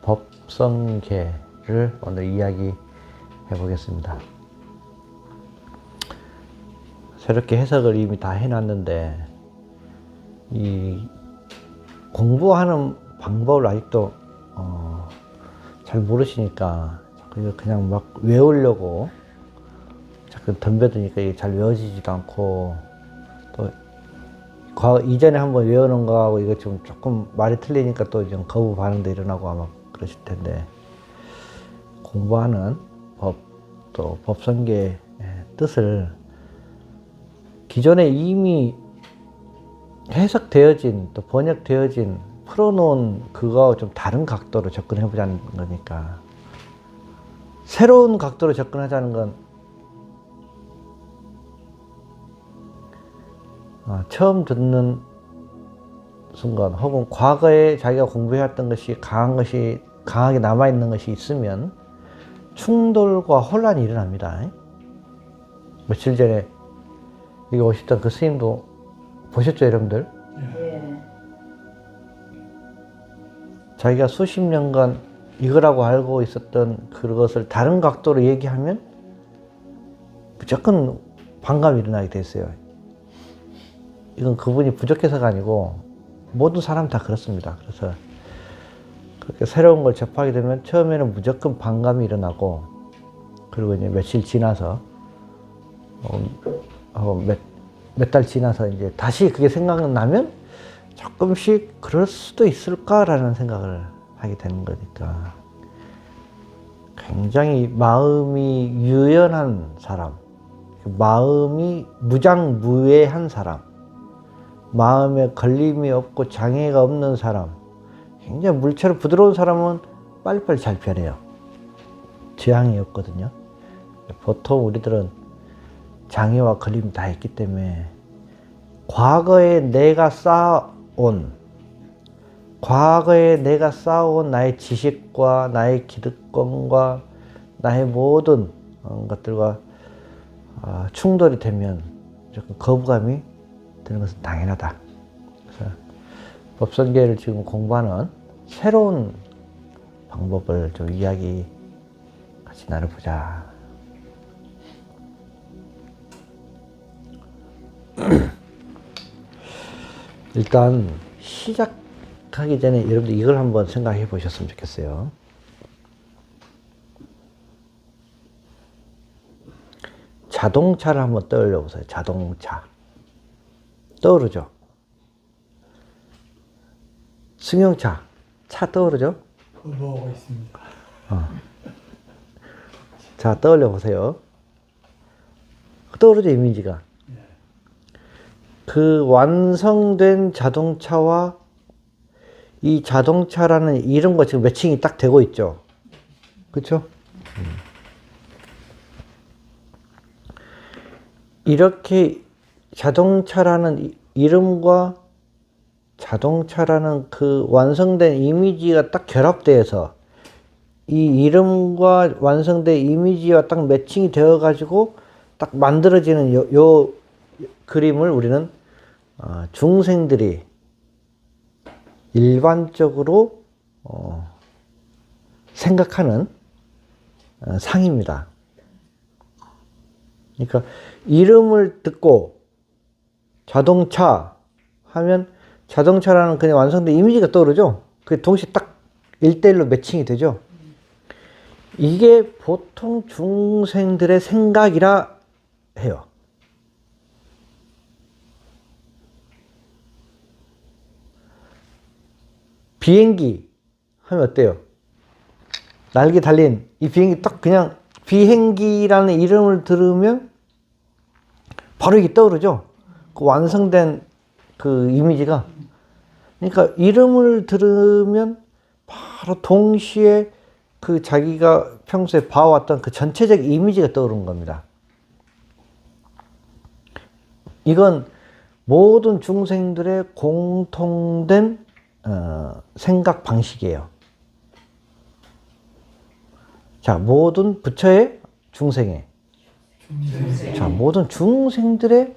법성계를 오늘 이야기해 보겠습니다. 새롭게 해석을 이미 다 해놨는데 이 공부하는 방법을 아직도 잘 모르시니까 그냥 막 외우려고 자꾸 덤벼드니까 이게 잘 외워지지도 않고, 또 이전에 한번 외우는 거하고 이거 좀 조금 말이 틀리니까 또 좀 거부 반응도 일어나고 아마 그러실 텐데, 공부하는 법, 또 법성계의 뜻을 기존에 이미 해석되어진, 또 번역되어진, 풀어놓은 그거와 좀 다른 각도로 접근해 보자는 거니까, 새로운 각도로 접근하자는 건 처음 듣는 순간, 혹은 과거에 자기가 공부해왔던 것이 강하게 남아있는 것이 있으면 충돌과 혼란이 일어납니다. 며칠 전에 여기 오셨던 그 스님도 보셨죠, 여러분들? 예. 자기가 수십 년간 이거라고 알고 있었던 그것을 다른 각도로 얘기하면 무조건 반감이 일어나게 됐어요. 이건 그분이 부족해서가 아니고 모든 사람 다 그렇습니다. 그래서 그렇게 새로운 걸 접하게 되면 처음에는 무조건 반감이 일어나고, 그리고 이제 며칠 지나서 몇 달 지나서 이제 다시 그게 생각나면 조금씩 그럴 수도 있을까라는 생각을 하게 되는 거니까, 굉장히 마음이 유연한 사람, 마음이 무장무예한 사람, 마음에 걸림이 없고 장애가 없는 사람, 굉장히 물체로 부드러운 사람은 빨리빨리 잘 변해요. 저항이 없거든요. 보통 우리들은 장애와 걸림이 다 있기 때문에 과거에 내가 쌓아온 나의 지식과 나의 기득권과 나의 모든 것들과 충돌이 되면 조금 거부감이 드는 것은 당연하다. 그래서 법성계를 지금 공부하는 새로운 방법을 좀 이야기 같이 나눠보자. 일단 시작하기 전에 여러분들 이걸 한번 생각해 보셨으면 좋겠어요. 자동차를 한번 떠올려 보세요. 자동차. 떠오르죠? 승용차, 차 떠오르죠? 뭐가 있습니까? 자, 떠올려 보세요. 떠오르죠, 이미지가. 그 완성된 자동차와 이 자동차라는 이름과 지금 매칭이 딱 되고 있죠. 그렇죠? 이렇게 자동차라는 이름과 자동차라는 그 완성된 이미지가 딱 결합돼서 이 이름과 완성된 이미지와 딱 매칭이 되어 가지고 딱 만들어지는 요 그림을 우리는 중생들이 일반적으로 생각하는 상입니다. 그러니까 이름을 듣고 자동차 하면 자동차라는 그냥 완성된 이미지가 떠오르죠. 그게 동시에 딱 1대1로 매칭이 되죠. 이게 보통 중생들의 생각이라 해요. 비행기 하면 어때요? 날개 달린 이 비행기 딱 그냥 비행기라는 이름을 들으면 바로 이게 떠오르죠. 그 완성된 그 이미지가. 그러니까 이름을 들으면 바로 동시에 그 자기가 평소에 봐왔던 그 전체적 이미지가 떠오르는 겁니다. 이건 모든 중생들의 공통된 생각 방식이에요. 자, 모든 부처의 중생의. 자, 모든 중생들의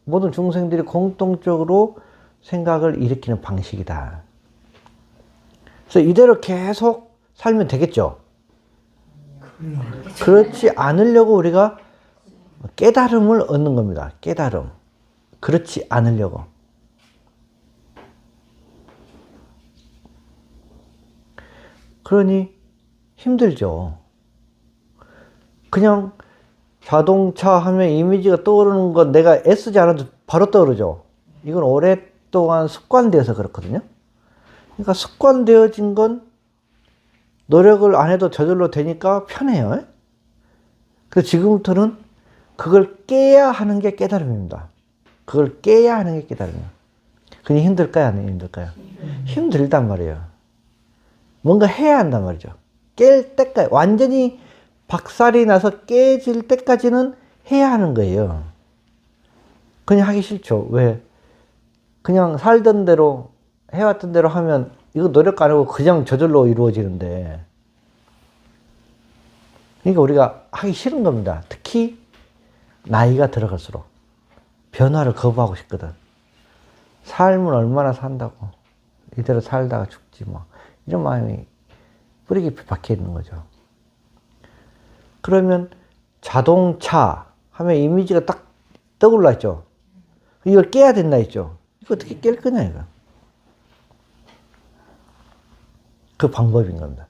모든 중생들이 공통적으로 생각을 일으키는 방식이다. 그래서 이대로 계속 살면 되겠죠. 그렇지 않으려고 우리가 깨달음을 얻는 겁니다. 깨달음. 그렇지 않으려고. 그러니 힘들죠. 그냥 자동차 하면 이미지가 떠오르는 건 내가 애쓰지 않아도 바로 떠오르죠. 이건 오랫동안 습관되어서 그렇거든요. 그러니까 습관되어진 건 노력을 안 해도 저절로 되니까 편해요. 그래서 지금부터는 그걸 깨야 하는 게 깨달음입니다. 그걸 깨야 하는 게 깨달음이에요. 그냥 힘들까요? 안 힘들까요? 힘들단 말이에요. 뭔가 해야 한단 말이죠. 깰 때까지, 완전히 박살이 나서 깨질 때까지는 해야 하는 거예요. 그냥 하기 싫죠. 왜? 그냥 살던 대로, 해왔던 대로 하면 이거 노력 안 하고 그냥 저절로 이루어지는데. 그러니까 우리가 하기 싫은 겁니다. 특히 나이가 들어갈수록. 변화를 거부하고 싶거든. 삶은 얼마나 산다고. 이대로 살다가 죽지 뭐. 이런 마음이 뿌리 깊이 박혀 있는 거죠. 그러면 자동차 하면 이미지가 딱 떠올라 있죠. 이걸 깨야 된다 했죠. 이거 어떻게 깰 거냐 이거. 그 방법인 겁니다.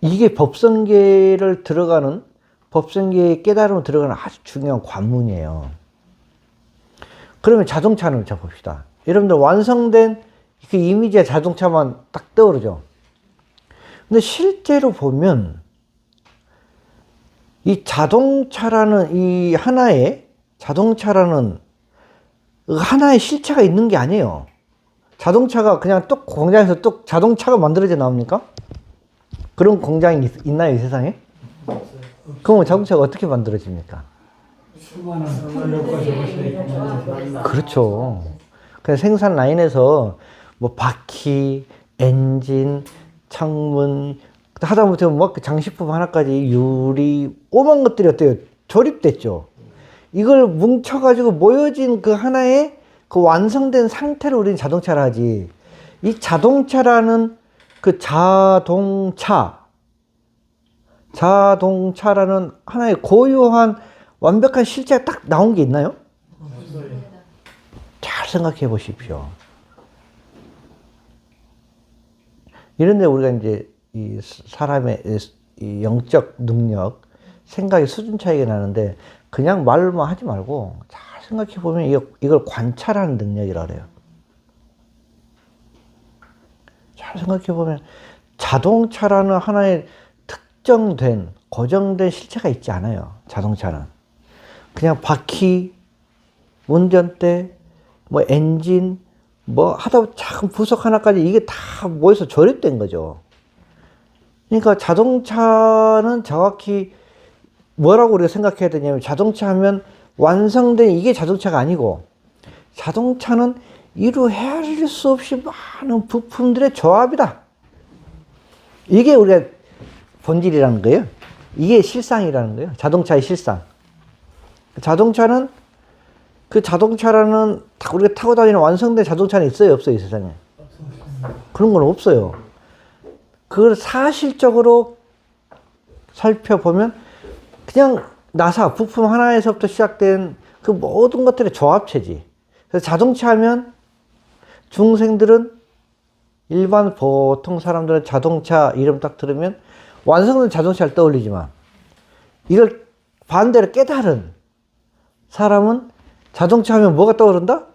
이게 법성계를 들어가는, 법성계의 깨달음을 들어가는 아주 중요한 관문이에요. 그러면 자동차는 자 봅시다. 여러분들 완성된 그 이미지의 자동차만 딱 떠오르죠. 근데 실제로 보면 이 자동차라는 이 자동차라는 하나의 실체가 있는 게 아니에요. 자동차가 그냥 뚝 공장에서 뚝 자동차가 만들어져 나옵니까? 그런 공장이 있나요, 이 세상에? 그럼 자동차가 어떻게 만들어집니까? 수많은 노력과 정신이 그렇죠. 그냥 생산 라인에서 뭐 바퀴, 엔진, 창문, 하다못해 뭐 장식품 하나까지 유리, 오만 것들이 어때요? 조립됐죠. 이걸 뭉쳐가지고 모여진 그 하나의 그 완성된 상태를 우리는 자동차라 하지. 이 자동차라는 그 자동차라는 하나의 고유한 완벽한 실체가 딱 나온 게 있나요? 잘 생각해 보십시오. 이런데 우리가 이제 이 사람의 이 영적 능력, 생각의 수준 차이가 나는데 그냥 말만 하지 말고 잘 생각해 보면 이걸 관찰하는 능력이라 그래요. 잘 생각해 보면 자동차라는 하나의 특정된, 고정된 실체가 있지 않아요. 자동차는. 그냥 바퀴, 운전대, 뭐 엔진, 뭐 하다 작은 부속 하나까지 이게 다 모여서 조립된 거죠. 그러니까 자동차는 정확히 뭐라고 우리가 생각해야 되냐면 자동차 하면 완성된 이게 자동차가 아니고 자동차는 이루 헤아릴 수 없이 많은 부품들의 조합이다. 이게 우리가 본질이라는 거예요. 이게 실상이라는 거예요. 자동차의 실상. 자동차는 그 자동차라는 우리가 타고 다니는 완성된 자동차는 있어요? 없어요? 이 세상에? 그런 건 없어요. 그걸 사실적으로 살펴보면 그냥 나사, 부품 하나에서부터 시작된 그 모든 것들의 조합체지. 그래서 자동차 하면 중생들은 일반 보통 사람들은 자동차 이름 딱 들으면 완성된 자동차를 떠올리지만 이걸 반대로 깨달은 사람은 자동차 하면 뭐가 떠오른다?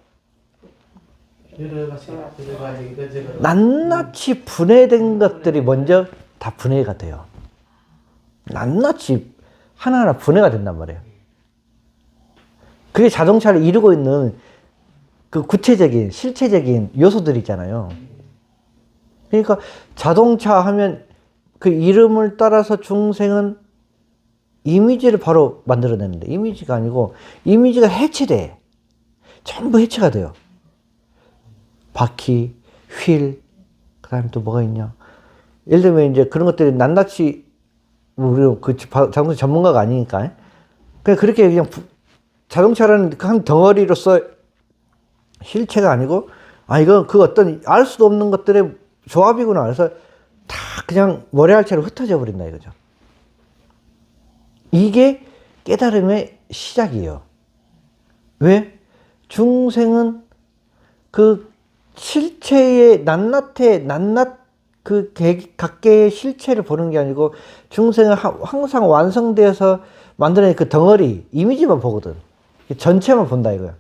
낱낱이 분해된 것들이 먼저 다 분해가 돼요. 낱낱이 하나하나 분해가 된단 말이에요. 그게 자동차를 이루고 있는 그 구체적인, 실체적인 요소들이 있잖아요. 그러니까 자동차 하면 그 이름을 따라서 중생은 이미지를 바로 만들어내는데 이미지가 아니고 이미지가 해체돼. 전부 해체가 돼요. 바퀴, 휠, 그 다음에 또 뭐가 있냐. 예를 들면 이제 그런 것들이 낱낱이, 우리 그 자동차 전문가가 아니니까. 그냥 그렇게 그냥 자동차라는 한 덩어리로서 실체가 아니고 아, 이건 그 어떤 알 수도 없는 것들의 조합이구나. 그래서 다 그냥 모래알처럼 흩어져 버린다 이거죠. 이게 깨달음의 시작이에요. 왜? 중생은 그 실체의 낱낱 그 각계의 실체를 보는 게 아니고 중생은 항상 완성되어서 만들어낸 그 덩어리, 이미지만 보거든. 전체만 본다 이거야.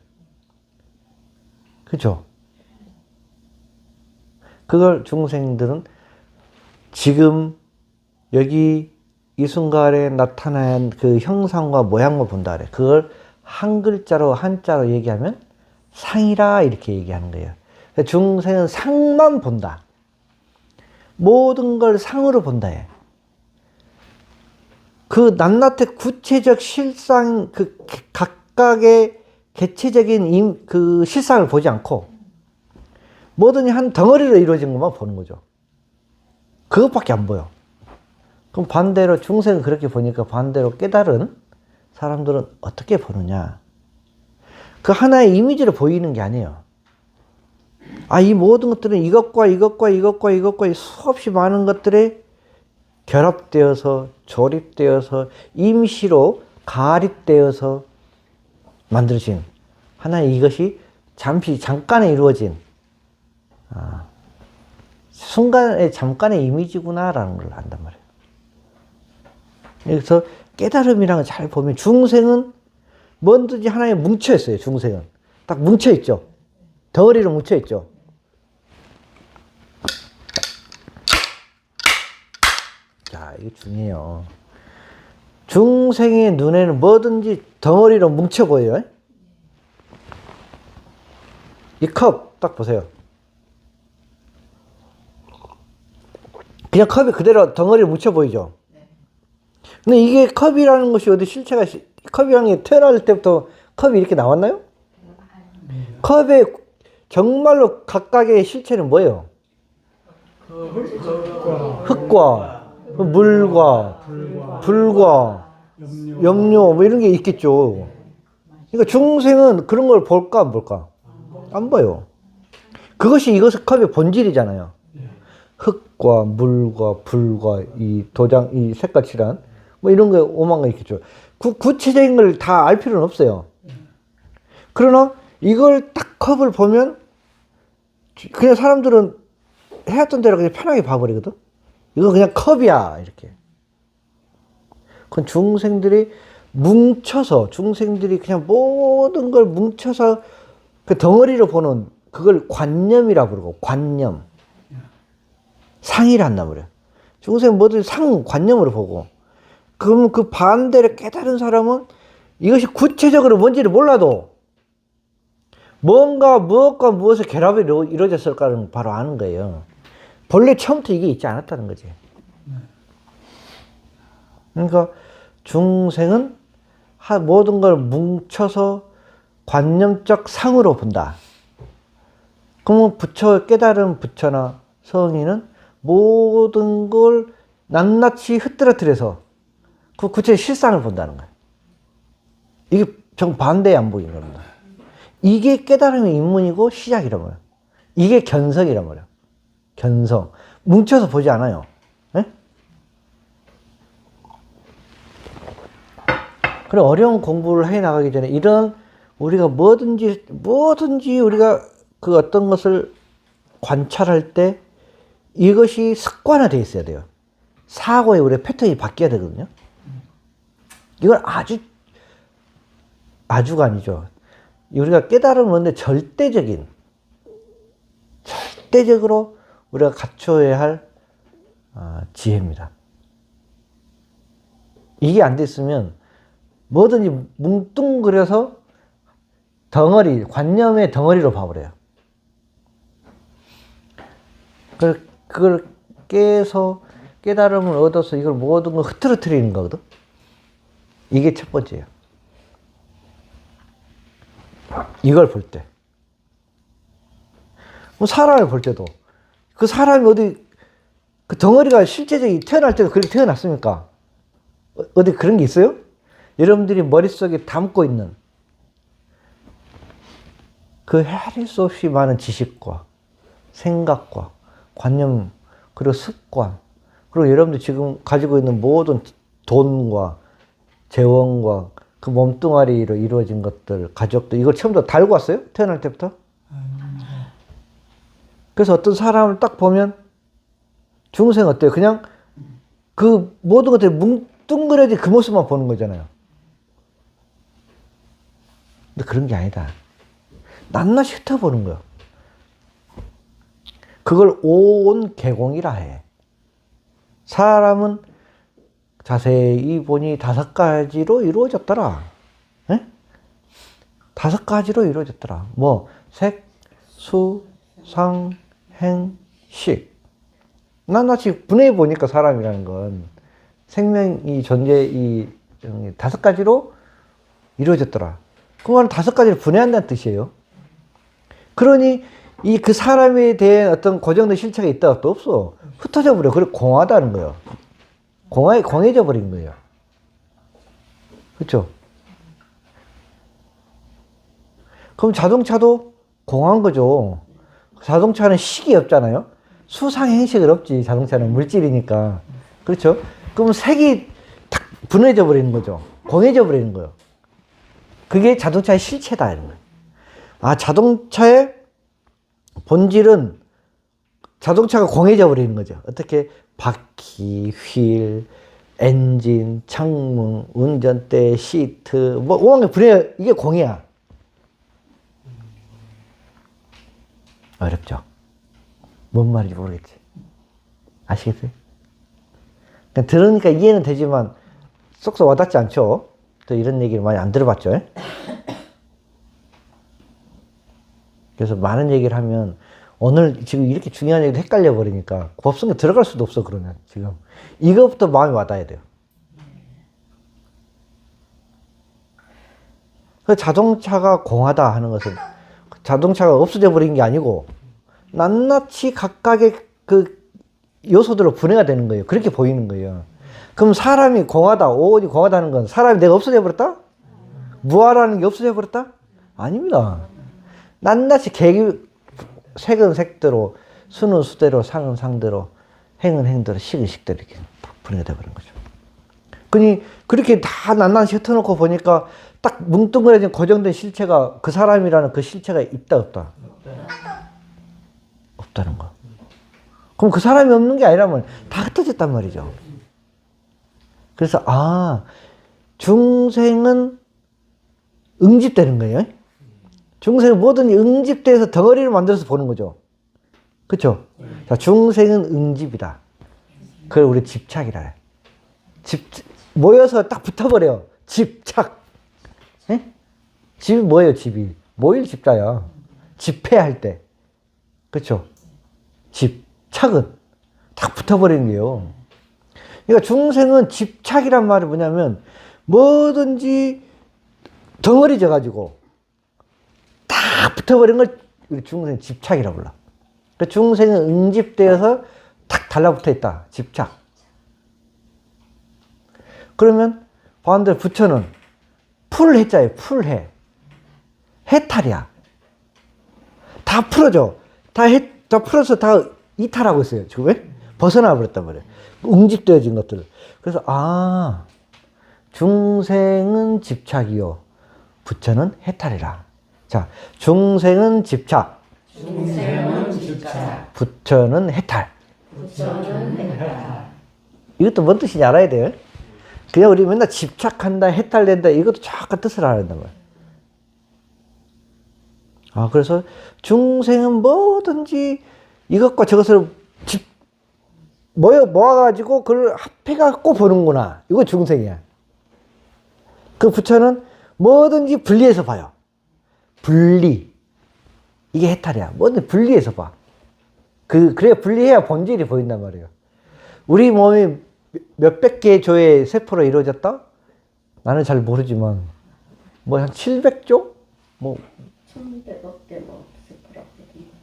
그죠? 그걸 중생들은 지금 여기 이 순간에 나타난 그 형상과 모양만 본다 그래. 그걸 한 글자로 한자로 얘기하면 상이라 이렇게 얘기하는 거예요. 중생은 상만 본다. 모든 걸 상으로 본다 해. 그 낱낱의 구체적 실상, 그 각각의 개체적인 그 실상을 보지 않고 뭐든지 한 덩어리로 이루어진 것만 보는 거죠. 그것밖에 안 보여. 그럼 반대로 중생은 그렇게 보니까 반대로 깨달은 사람들은 어떻게 보느냐. 그 하나의 이미지로 보이는 게 아니에요. 아, 이 모든 것들은 이것과 수없이 많은 것들에 결합되어서 조립되어서 임시로 가립되어서 만들어진 하나의 이것이 잠깐에 이루어진 순간의 잠깐의 이미지구나라는 걸 안단 말이에요. 그래서 깨달음이라는 걸 잘 보면 중생은 뭐든지 하나에 뭉쳐 있어요. 중생은 딱 뭉쳐 있죠. 덩어리로 뭉쳐 있죠. 자, 이게 중요해요. 중생의 눈에는 뭐든지 덩어리로 뭉쳐 보여요. 이 컵 딱 보세요. 그냥 컵이 그대로 덩어리로 뭉쳐 보이죠. 근데 이게 컵이라는 것이 어디 실체가, 컵이라는 게 태어날 때부터 컵이 이렇게 나왔나요? 컵의 정말로 각각의 실체는 뭐예요? 흙과 물과 불과 염료 뭐 이런 게 있겠죠. 그러니까 중생은 그런 걸 볼까 안 볼까? 안 봐요. 그것이 이것의 컵의 본질이잖아요. 흙과 물과 불과 이 도장, 이 색깔칠한 뭐 이런 거 오만 거 있겠죠. 구체적인 걸 다 알 필요는 없어요. 그러나 이걸 딱 컵을 보면 그냥 사람들은 해왔던 대로 그냥 편하게 봐버리거든. 이거 그냥 컵이야 이렇게. 그건 중생들이 뭉쳐서 중생들이 그냥 모든 걸 뭉쳐서 그 덩어리로 보는 그걸 관념이라고 그러고 관념. 상이라 한단 말이야. 중생 뭐든 관념으로 보고. 그러면 그 반대로 깨달은 사람은 이것이 구체적으로 뭔지를 몰라도 뭔가 무엇과 무엇의 결합이 이루어졌을까를 바로 아는 거예요. 본래 처음부터 이게 있지 않았다는 거지. 그러니까 중생은 모든 걸 뭉쳐서 관념적 상으로 본다. 그러면 깨달은 부처나 성인은 모든 걸 낱낱이 흩뜨러뜨려서 그 구체의 실상을 본다는 거예요. 이게 정반대에 안 보이는 겁니다. 이게 깨달음의 입문이고 시작이란 말이에요. 이게 견성이란 말이에요. 견성. 뭉쳐서 보지 않아요. 네? 그래, 어려운 공부를 해 나가기 전에 이런 우리가 뭐든지 우리가 그 어떤 것을 관찰할 때 이것이 습관화되어 있어야 돼요. 사고에 우리의 패턴이 바뀌어야 되거든요. 이걸 아주가 아니죠. 우리가 깨달음은 뭔데 절대적으로 우리가 갖춰야 할 지혜입니다. 이게 안 됐으면 뭐든지 뭉뚱그려서 관념의 덩어리로 봐버려요. 그걸 깨서 깨달음을 얻어서 이걸 모든 걸 흐트러뜨리는 거거든. 이게 첫 번째예요. 이걸 볼 때. 뭐 사람을 볼 때도 그 사람이 어디 그 덩어리가 실제적인 태어날 때도 그렇게 태어났습니까? 어디 그런 게 있어요? 여러분들이 머릿속에 담고 있는 그 헤아릴 수 없이 많은 지식과 생각과 관념, 그리고 습관, 그리고 여러분들 지금 가지고 있는 모든 돈과 재원과 그 몸뚱아리로 이루어진 것들, 가족들, 이걸 처음부터 달고 왔어요? 태어날 때부터? 그래서 어떤 사람을 딱 보면 중생 어때요? 그냥 그 모든 것들이 뭉뚱그려진 그 모습만 보는 거잖아요. 근데 그런 게 아니다. 낱낱이 흩어보는 거야. 그걸 오온개공이라 해. 사람은 자세히 보니 5가지로 이루어졌더라. 에? 5가지로 이루어졌더라. 뭐 색, 수, 상, 행, 식. 낱낱이 분해해 보니까 사람이라는 건 생명이 존재 이 5가지로 이루어졌더라. 그 말은 5가지를 분해한다는 뜻이에요. 그러니 이 그 사람에 대한 어떤 고정된 실체가 있다 없다 없어. 흩어져 버려. 그래 공하다는 거예요. 공해져 버린 거예요. 그렇죠? 그럼 자동차도 공한 거죠. 자동차는 식이 없잖아요. 수상행식은 없지. 자동차는 물질이니까. 그렇죠? 그럼 색이 탁 분해져 버리는 거죠. 공해져 버리는 거예요. 그게 자동차의 실체다 이런 거예요. 아, 자동차의 본질은 자동차가 공해져 버리는 거죠. 어떻게? 바퀴, 휠, 엔진, 창문, 운전대, 시트, 뭐 오만 개 분해, 이게 공이야. 어렵죠? 뭔 말인지 모르겠지. 아시겠어요? 그냥 들으니까 이해는 되지만 쏙쏙 와닿지 않죠? 또 이런 얘기를 많이 안 들어봤죠? 그래서 많은 얘기를 하면 오늘 지금 이렇게 중요한 얘기도 헷갈려 버리니까 법성에 들어갈 수도 없어. 그러면 지금 이것부터 마음이 와닿아야 돼요. 그 자동차가 공하다 하는 것은 자동차가 없어져 버린 게 아니고 낱낱이 각각의 그 요소들로 분해가 되는 거예요. 그렇게 보이는 거예요. 그럼 사람이 공하다, 오온이 공하다는 건 사람이 내가 없어져 버렸다? 무아라는 게 없어져 버렸다? 아닙니다. 낱낱이 색은 색대로, 수는 수대로, 상은 상대로, 행은 행대로, 식은 식대로 이렇게 분해가 되어버린 거죠. 그니 그렇게 다 낱낱이 흩어놓고 보니까 딱 뭉뚱그려진 고정된 실체가 그 사람이라는 그 실체가 있다 없다? 없다는 거. 그럼 그 사람이 없는 게 아니라면 다 흩어졌단 말이죠. 그래서 아, 중생은 응집되는 거예요. 중생은 뭐든지 응집돼서 덩어리를 만들어서 보는 거죠. 그렇죠? 자, 중생은 응집이다. 그걸 우리 집착이라 해. 모여서 딱 붙어버려. 집착. 예? 집이 뭐예요, 집이? 모일 집자야. 집회할 때. 그렇죠? 집착은 딱 붙어버리는 거예요. 그러니까 중생은 집착이란 말이 뭐냐면 뭐든지 덩어리 져가지고 딱 붙어버린 걸 우리 중생 집착이라고 불러. 그 중생은 응집되어서 탁 달라붙어 있다. 집착. 그러면 반대로 부처는 풀해자예요. 풀해. 해탈이야. 다 풀어줘. 다 풀어서 다 이탈하고 있어요. 지금 왜? 벗어나 버렸단 말이에요. 응집되어진 것들. 그래서 아, 중생은 집착이요. 부처는 해탈이라. 자, 중생은 집착. 중생은 집착. 부처는 해탈. 부처는 해탈. 이것도 뭔 뜻인지 알아야 돼요. 그냥 우리 맨날 집착한다, 해탈된다, 이것도 정확한 뜻을 알아야 된단 말이에요. 아, 그래서 중생은 뭐든지 이것과 저것을 모아가지고 그걸 합해갖고 보는구나. 이거 중생이야. 그 부처는 뭐든지 분리해서 봐요. 분리. 이게 해탈이야. 뭐든 분리해서 봐. 그래야 분리해야 본질이 보인단 말이에요. 우리 몸이 몇백 개의 조의 세포로 이루어졌다? 나는 잘 모르지만, 뭐 한 700조? 뭐. 1100억 개 뭐, 세포라고.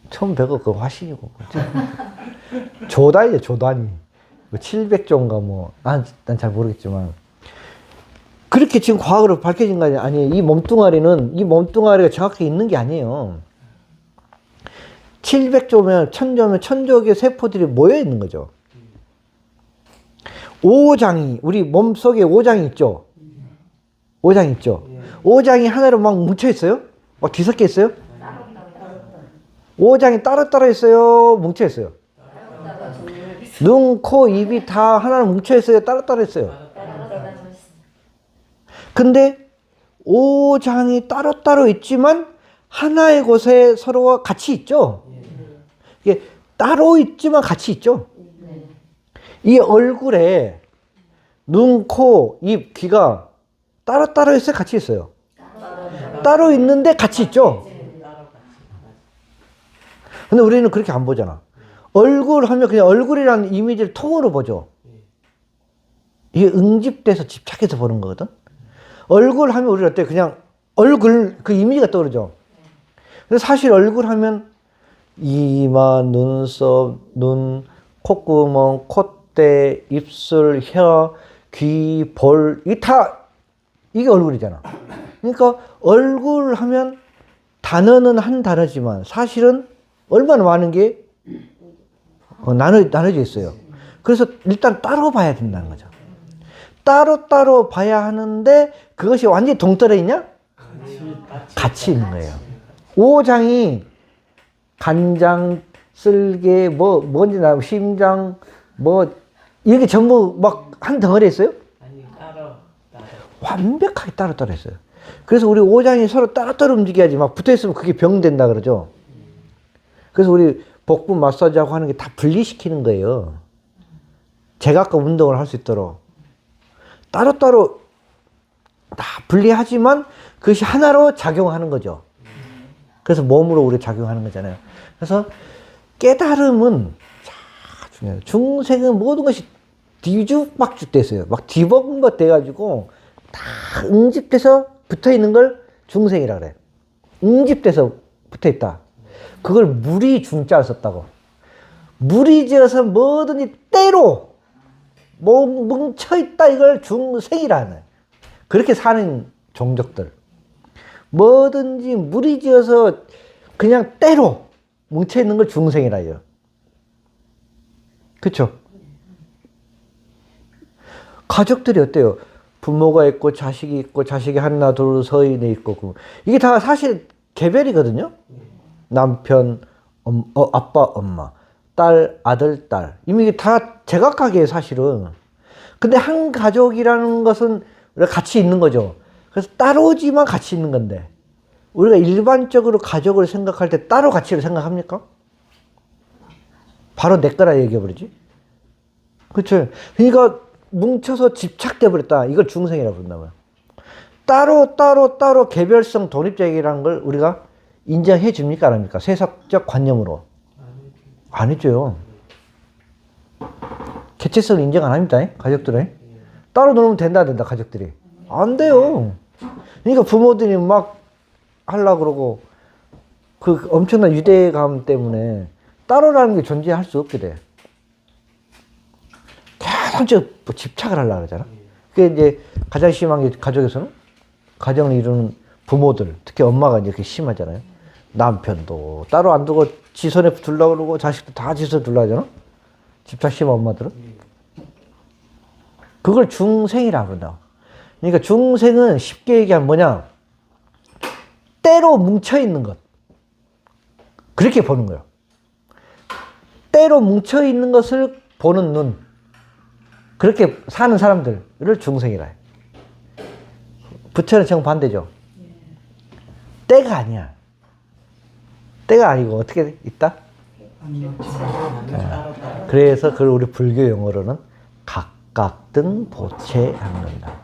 1100억 그 화신이고. 조단이죠, 조단이. 700조인가 뭐. 난 잘 모르겠지만. 그렇게 지금 과학으로 밝혀진 거 아니에요? 이 몸뚱아리가 정확하게 있는 게 아니에요. 700조면 1000조면 1000조 세포들이 모여 있는 거죠. 오장이 우리 몸속에 오장이 있죠. 오장이 있죠. 오장이 하나로 막 뭉쳐 있어요? 막 뒤섞여 있어요? 오장이 따로따로 있어요? 뭉쳐 있어요? 눈, 코, 입이 다 하나로 뭉쳐 있어요? 따로따로 있어요? 근데 오장이 따로따로 있지만 하나의 곳에 서로가 같이 있죠. 이게 따로 있지만 같이 있죠. 이 얼굴에 눈, 코, 입, 귀가 따로따로 있어요? 같이 있어요? 따로 있는데 같이 있죠. 근데 우리는 그렇게 안 보잖아. 얼굴 하면 그냥 얼굴이라는 이미지를 통으로 보죠. 이게 응집돼서 집착해서 보는 거거든. 얼굴 하면 우리 어때? 그냥 얼굴 그 이미지가 떠오르죠. 근데 사실 얼굴 하면 이마, 눈썹, 눈, 콧구멍, 콧대, 입술, 혀, 귀, 볼 이게 얼굴이잖아. 그러니까 얼굴 하면 단어는 한 단어지만 사실은 얼마나 많은 게 나눠져 있어요. 그래서 일단 따로 봐야 된다는 거죠. 따로 봐야 하는데 그것이 완전히 동떨어 있냐? 같이 있는 거예요. 오장이 간장, 쓸개, 뭔지 심장, 이게 전부 막 한 덩어리 있어요? 아니, 따로. 완벽하게 따로 있어요. 그래서 우리 오장이 서로 따로 움직여야지 막 붙어 있으면 그게 병된다 그러죠. 그래서 우리 복부 마사지하고 하는 게 다 분리시키는 거예요. 제각각 운동을 할 수 있도록. 따로 다 분리하지만 그것이 하나로 작용하는 거죠. 그래서 몸으로 우리 작용하는 거잖아요. 그래서 깨달음은 참 중요해요. 중생은 모든 것이 뒤죽박죽 됐어요. 막 뒤범 것 돼가지고 다 응집돼서 붙어 있는 걸 중생이라 그래. 응집돼서 붙어 있다. 그걸 무리 중자를 썼다고. 무리지어서 뭐든지 때로 뭉쳐있다 이걸 중생이라는. 그렇게 사는 종족들. 뭐든지 무리지어서 그냥 때로 뭉쳐있는 걸 중생이라 해요. 그쵸? 가족들이 어때요? 부모가 있고 자식이 있고 자식이 하나 둘 서인에 있고 이게 다 사실 개별이거든요. 남편, 아빠, 엄마, 딸, 아들, 딸. 이미 이게 다 제각각이에요, 사실은. 근데 한 가족이라는 것은 우리가 같이 있는 거죠. 그래서 따로지만 같이 있는 건데, 우리가 일반적으로 가족을 생각할 때 따로 가치를 생각합니까? 바로 내 거라 얘기해버리지. 그쵸? 그러니까 뭉쳐서 집착돼 버렸다. 이걸 중생이라고 부른다고요. 따로 개별성 독립적이라는 걸 우리가 인정해 줍니까? 안 합니까? 세속적 관념으로. 안 해줘요. 개체성을 인정 안 합니다. 가족들은. 따로 놀면 된다 가족들이. 안 돼요. 그러니까 부모들이 막 하려고 그러고 그 엄청난 유대감 때문에 따로라는 게 존재할 수 없게 돼. 계속 집착을 하려고 그러잖아. 그게 이제 가장 심한 게 가족에서는 가정을 이루는 부모들, 특히 엄마가 이렇게 심하잖아요. 남편도 따로 안 두고 지 손에 두려고 그러고 자식도 다 지 손에 두려고 하잖아. 집착 심한 엄마들은. 그걸 중생이라고 한다. 그러니까 중생은 쉽게 얘기하면 뭐냐? 때로 뭉쳐있는 것. 그렇게 보는 거예요. 때로 뭉쳐있는 것을 보는 눈. 그렇게 사는 사람들을 중생이라 해. 부처는 정반대죠. 때가 아니야. 때가 아니고 어떻게 있다? 그래서 그걸 우리 불교 용어로는 각각등 보채하는다.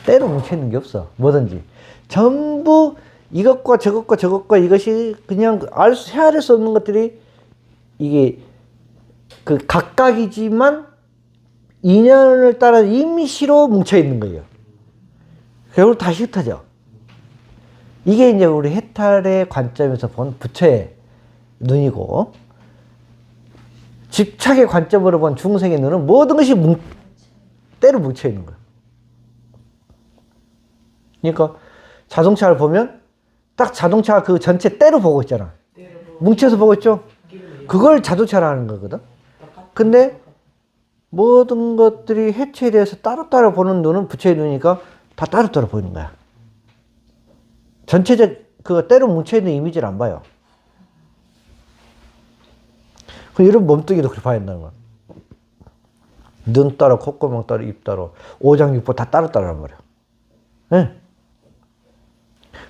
때로 뭉쳐있는 게 없어. 뭐든지. 전부 이것과 저것과 이것이 그냥 헤아릴 수 없는 것들이 이게 그 각각이지만 인연을 따라 임시로 뭉쳐있는 거예요. 결국 다시 흩어져. 이게 이제 우리 해탈의 관점에서 본 부처의 눈이고, 집착의 관점으로 본 중생의 눈은 모든 것이 때로 뭉쳐있는 거예요. 그러니까 자동차를 보면 딱 자동차 그 전체 때로 보고 있잖아. 뭉쳐서 보고 있죠? 그걸 자동차라는 거거든. 근데 모든 것들이 해체에 대해서 따로따로 보는 눈은 부처의 눈이니까 다 따로따로 보이는 거야. 전체적 그 때로 뭉쳐있는 이미지를 안 봐요. 그럼 이런 몸뚱이도 그렇게 봐야 된다는 거야. 눈 따로, 콧구멍 따로, 입 따로, 오장육부 다 따로따로란 말이야. 네.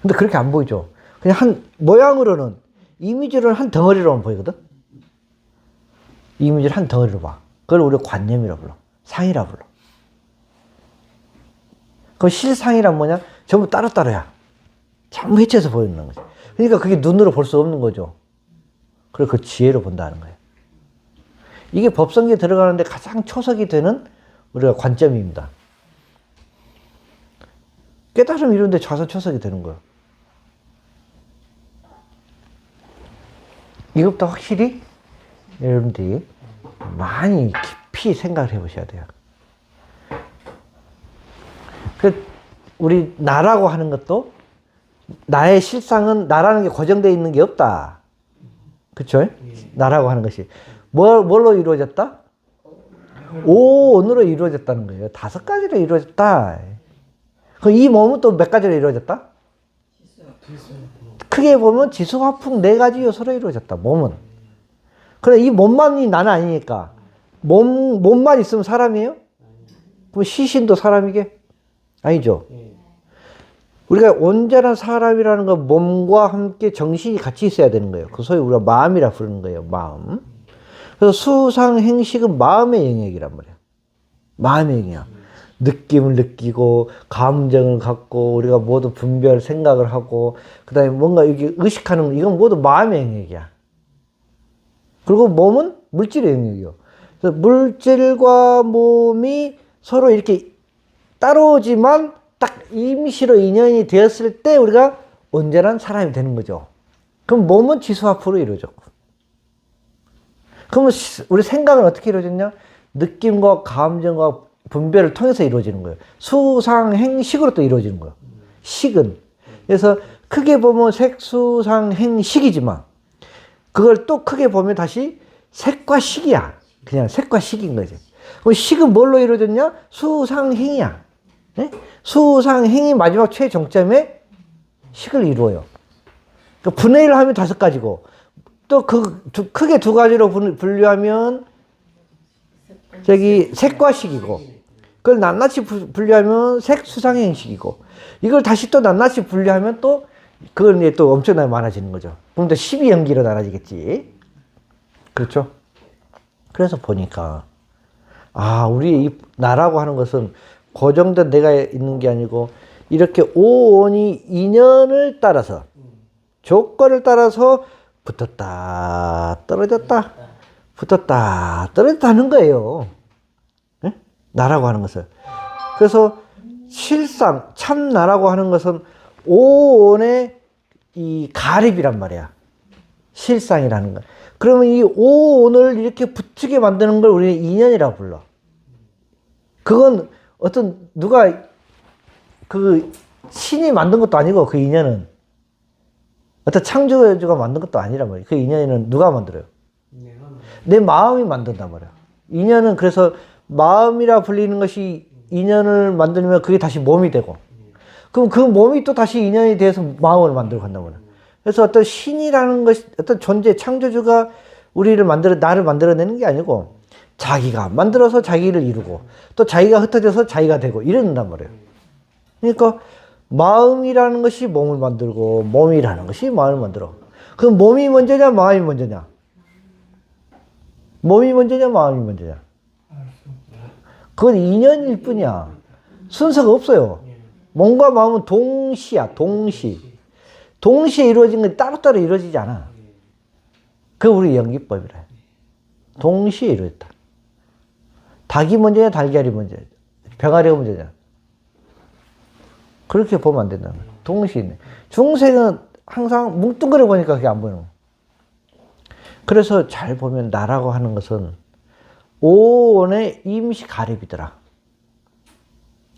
근데 그렇게 안 보이죠. 그냥 한 모양으로는 이미지로는 한 덩어리로만 보이거든. 이미지를 한 덩어리로 봐. 그걸 우리가 관념이라 불러. 상이라 불러. 그럼 실상이란 뭐냐? 전부 따로따로야. 전부 해체해서 보이는 거지. 그러니까 그게 눈으로 볼 수 없는 거죠. 그래서 그 지혜로 본다는 거예요. 이게 법성계에 들어가는데 가장 초석이 되는 우리가 관점입니다. 깨달음 이루는데 좌선 초석이 되는 거예요. 이것부터 확실히 여러분들이 많이 깊이 생각을 해 보셔야 돼요. 우리 나라고 하는 것도 나의 실상은 나라는 게 고정되어 있는 게 없다. 그쵸? 나라고 하는 것이. 뭘로 이루어졌다? 오온으로 이루어졌다는 거예요. 5가지로 이루어졌다. 그럼 이 몸은 또 몇 가지로 이루어졌다? 크게 보면 지수화풍 4가지 요소로 이루어졌다. 몸은. 그래 이 몸만이 나는 아니니까. 몸만 있으면 사람이에요? 그럼 시신도 사람이게? 아니죠. 우리가 온전한 사람이라는 건 몸과 함께 정신이 같이 있어야 되는 거예요. 그 소위 우리가 마음이라 부르는 거예요. 마음. 그래서 수상 행식은 마음의 영역이란 말이야. 마음의 영역. 느낌을 느끼고 감정을 갖고 우리가 모두 분별 생각을 하고 그다음에 뭔가 이게 의식하는 이건 모두 마음의 영역이야. 그리고 몸은 물질의 영역이요. 그래서 물질과 몸이 서로 이렇게 따로지만 딱 임시로 인연이 되었을 때 우리가 온전한 사람이 되는 거죠. 그럼 몸은 지수화프로 이루어졌고. 그러면 우리 생각은 어떻게 이루어졌냐? 느낌과 감정과 분별을 통해서 이루어지는 거예요. 수상행식으로 또 이루어지는 거예요. 식은. 그래서 크게 보면 색수상행식이지만 그걸 또 크게 보면 다시 색과 식이야. 그냥 색과 식인 거지. 그럼 식은 뭘로 이루어졌냐? 수상행이야. 네? 수상행이 마지막 최종점에 식을 이루어요. 그러니까 분해를 하면 5가지고 또 크게 2가지로 분류하면 색과 식이고 그걸 낱낱이 분류하면 색수상행식이고 이걸 다시 또 낱낱이 분류하면 또 그건 이제 또 엄청나게 많아지는 거죠. 그럼 또 12연기로 나눠지겠지. 그렇죠? 그래서 보니까 우리 이 나라고 하는 것은 고정된 내가 있는 게 아니고 이렇게 오온이 인연을 따라서 조건을 따라서 붙었다 떨어졌다 붙었다 떨어졌다 하는 거예요. 네? 나라고 하는 것을. 그래서 실상 참 나라고 하는 것은 오온의 이 가립이란 말이야. 실상이라는 거. 그러면 이 오온을 이렇게 붙게 만드는 걸 우리는 인연이라고 불러. 그건 어떤 누가 그 신이 만든 것도 아니고 그 인연은 어떤 창조주가 만든 것도 아니란 말이에요. 그 인연은 누가 만들어요? 내 마음이 만든단 말이야. 인연은 그래서 마음이라 불리는 것이 인연을 만들면 그게 다시 몸이 되고 그럼 그 몸이 또 다시 인연이 돼서 마음을 만들고 간단 말이야. 그래서 어떤 신이라는 것이 어떤 존재 창조주가 나를 만들어내는 게 아니고 자기가 만들어서 자기를 이루고 또 자기가 흩어져서 자기가 되고 이런단 말이에요. 그러니까 마음이라는 것이 몸을 만들고 몸이라는 것이 마음을 만들어. 그럼 몸이 먼저냐 마음이 먼저냐? 몸이 먼저냐 마음이 먼저냐? 그건 인연일 뿐이야. 순서가 없어요. 몸과 마음은 동시야. 동시에 이루어진 건 따로따로 이루어지지 않아. 그게 우리 연기법이라. 동시에 이루어졌다. 닭이 먼저냐 달걀이 먼저냐 병아리가 먼저냐 그렇게 보면 안 된다는 거야. 동시에 있네. 중생은 항상 뭉뚱그려 보니까 그게 안 보이는 거야. 그래서 잘 보면 나라고 하는 것은 오온의 임시 가립이더라.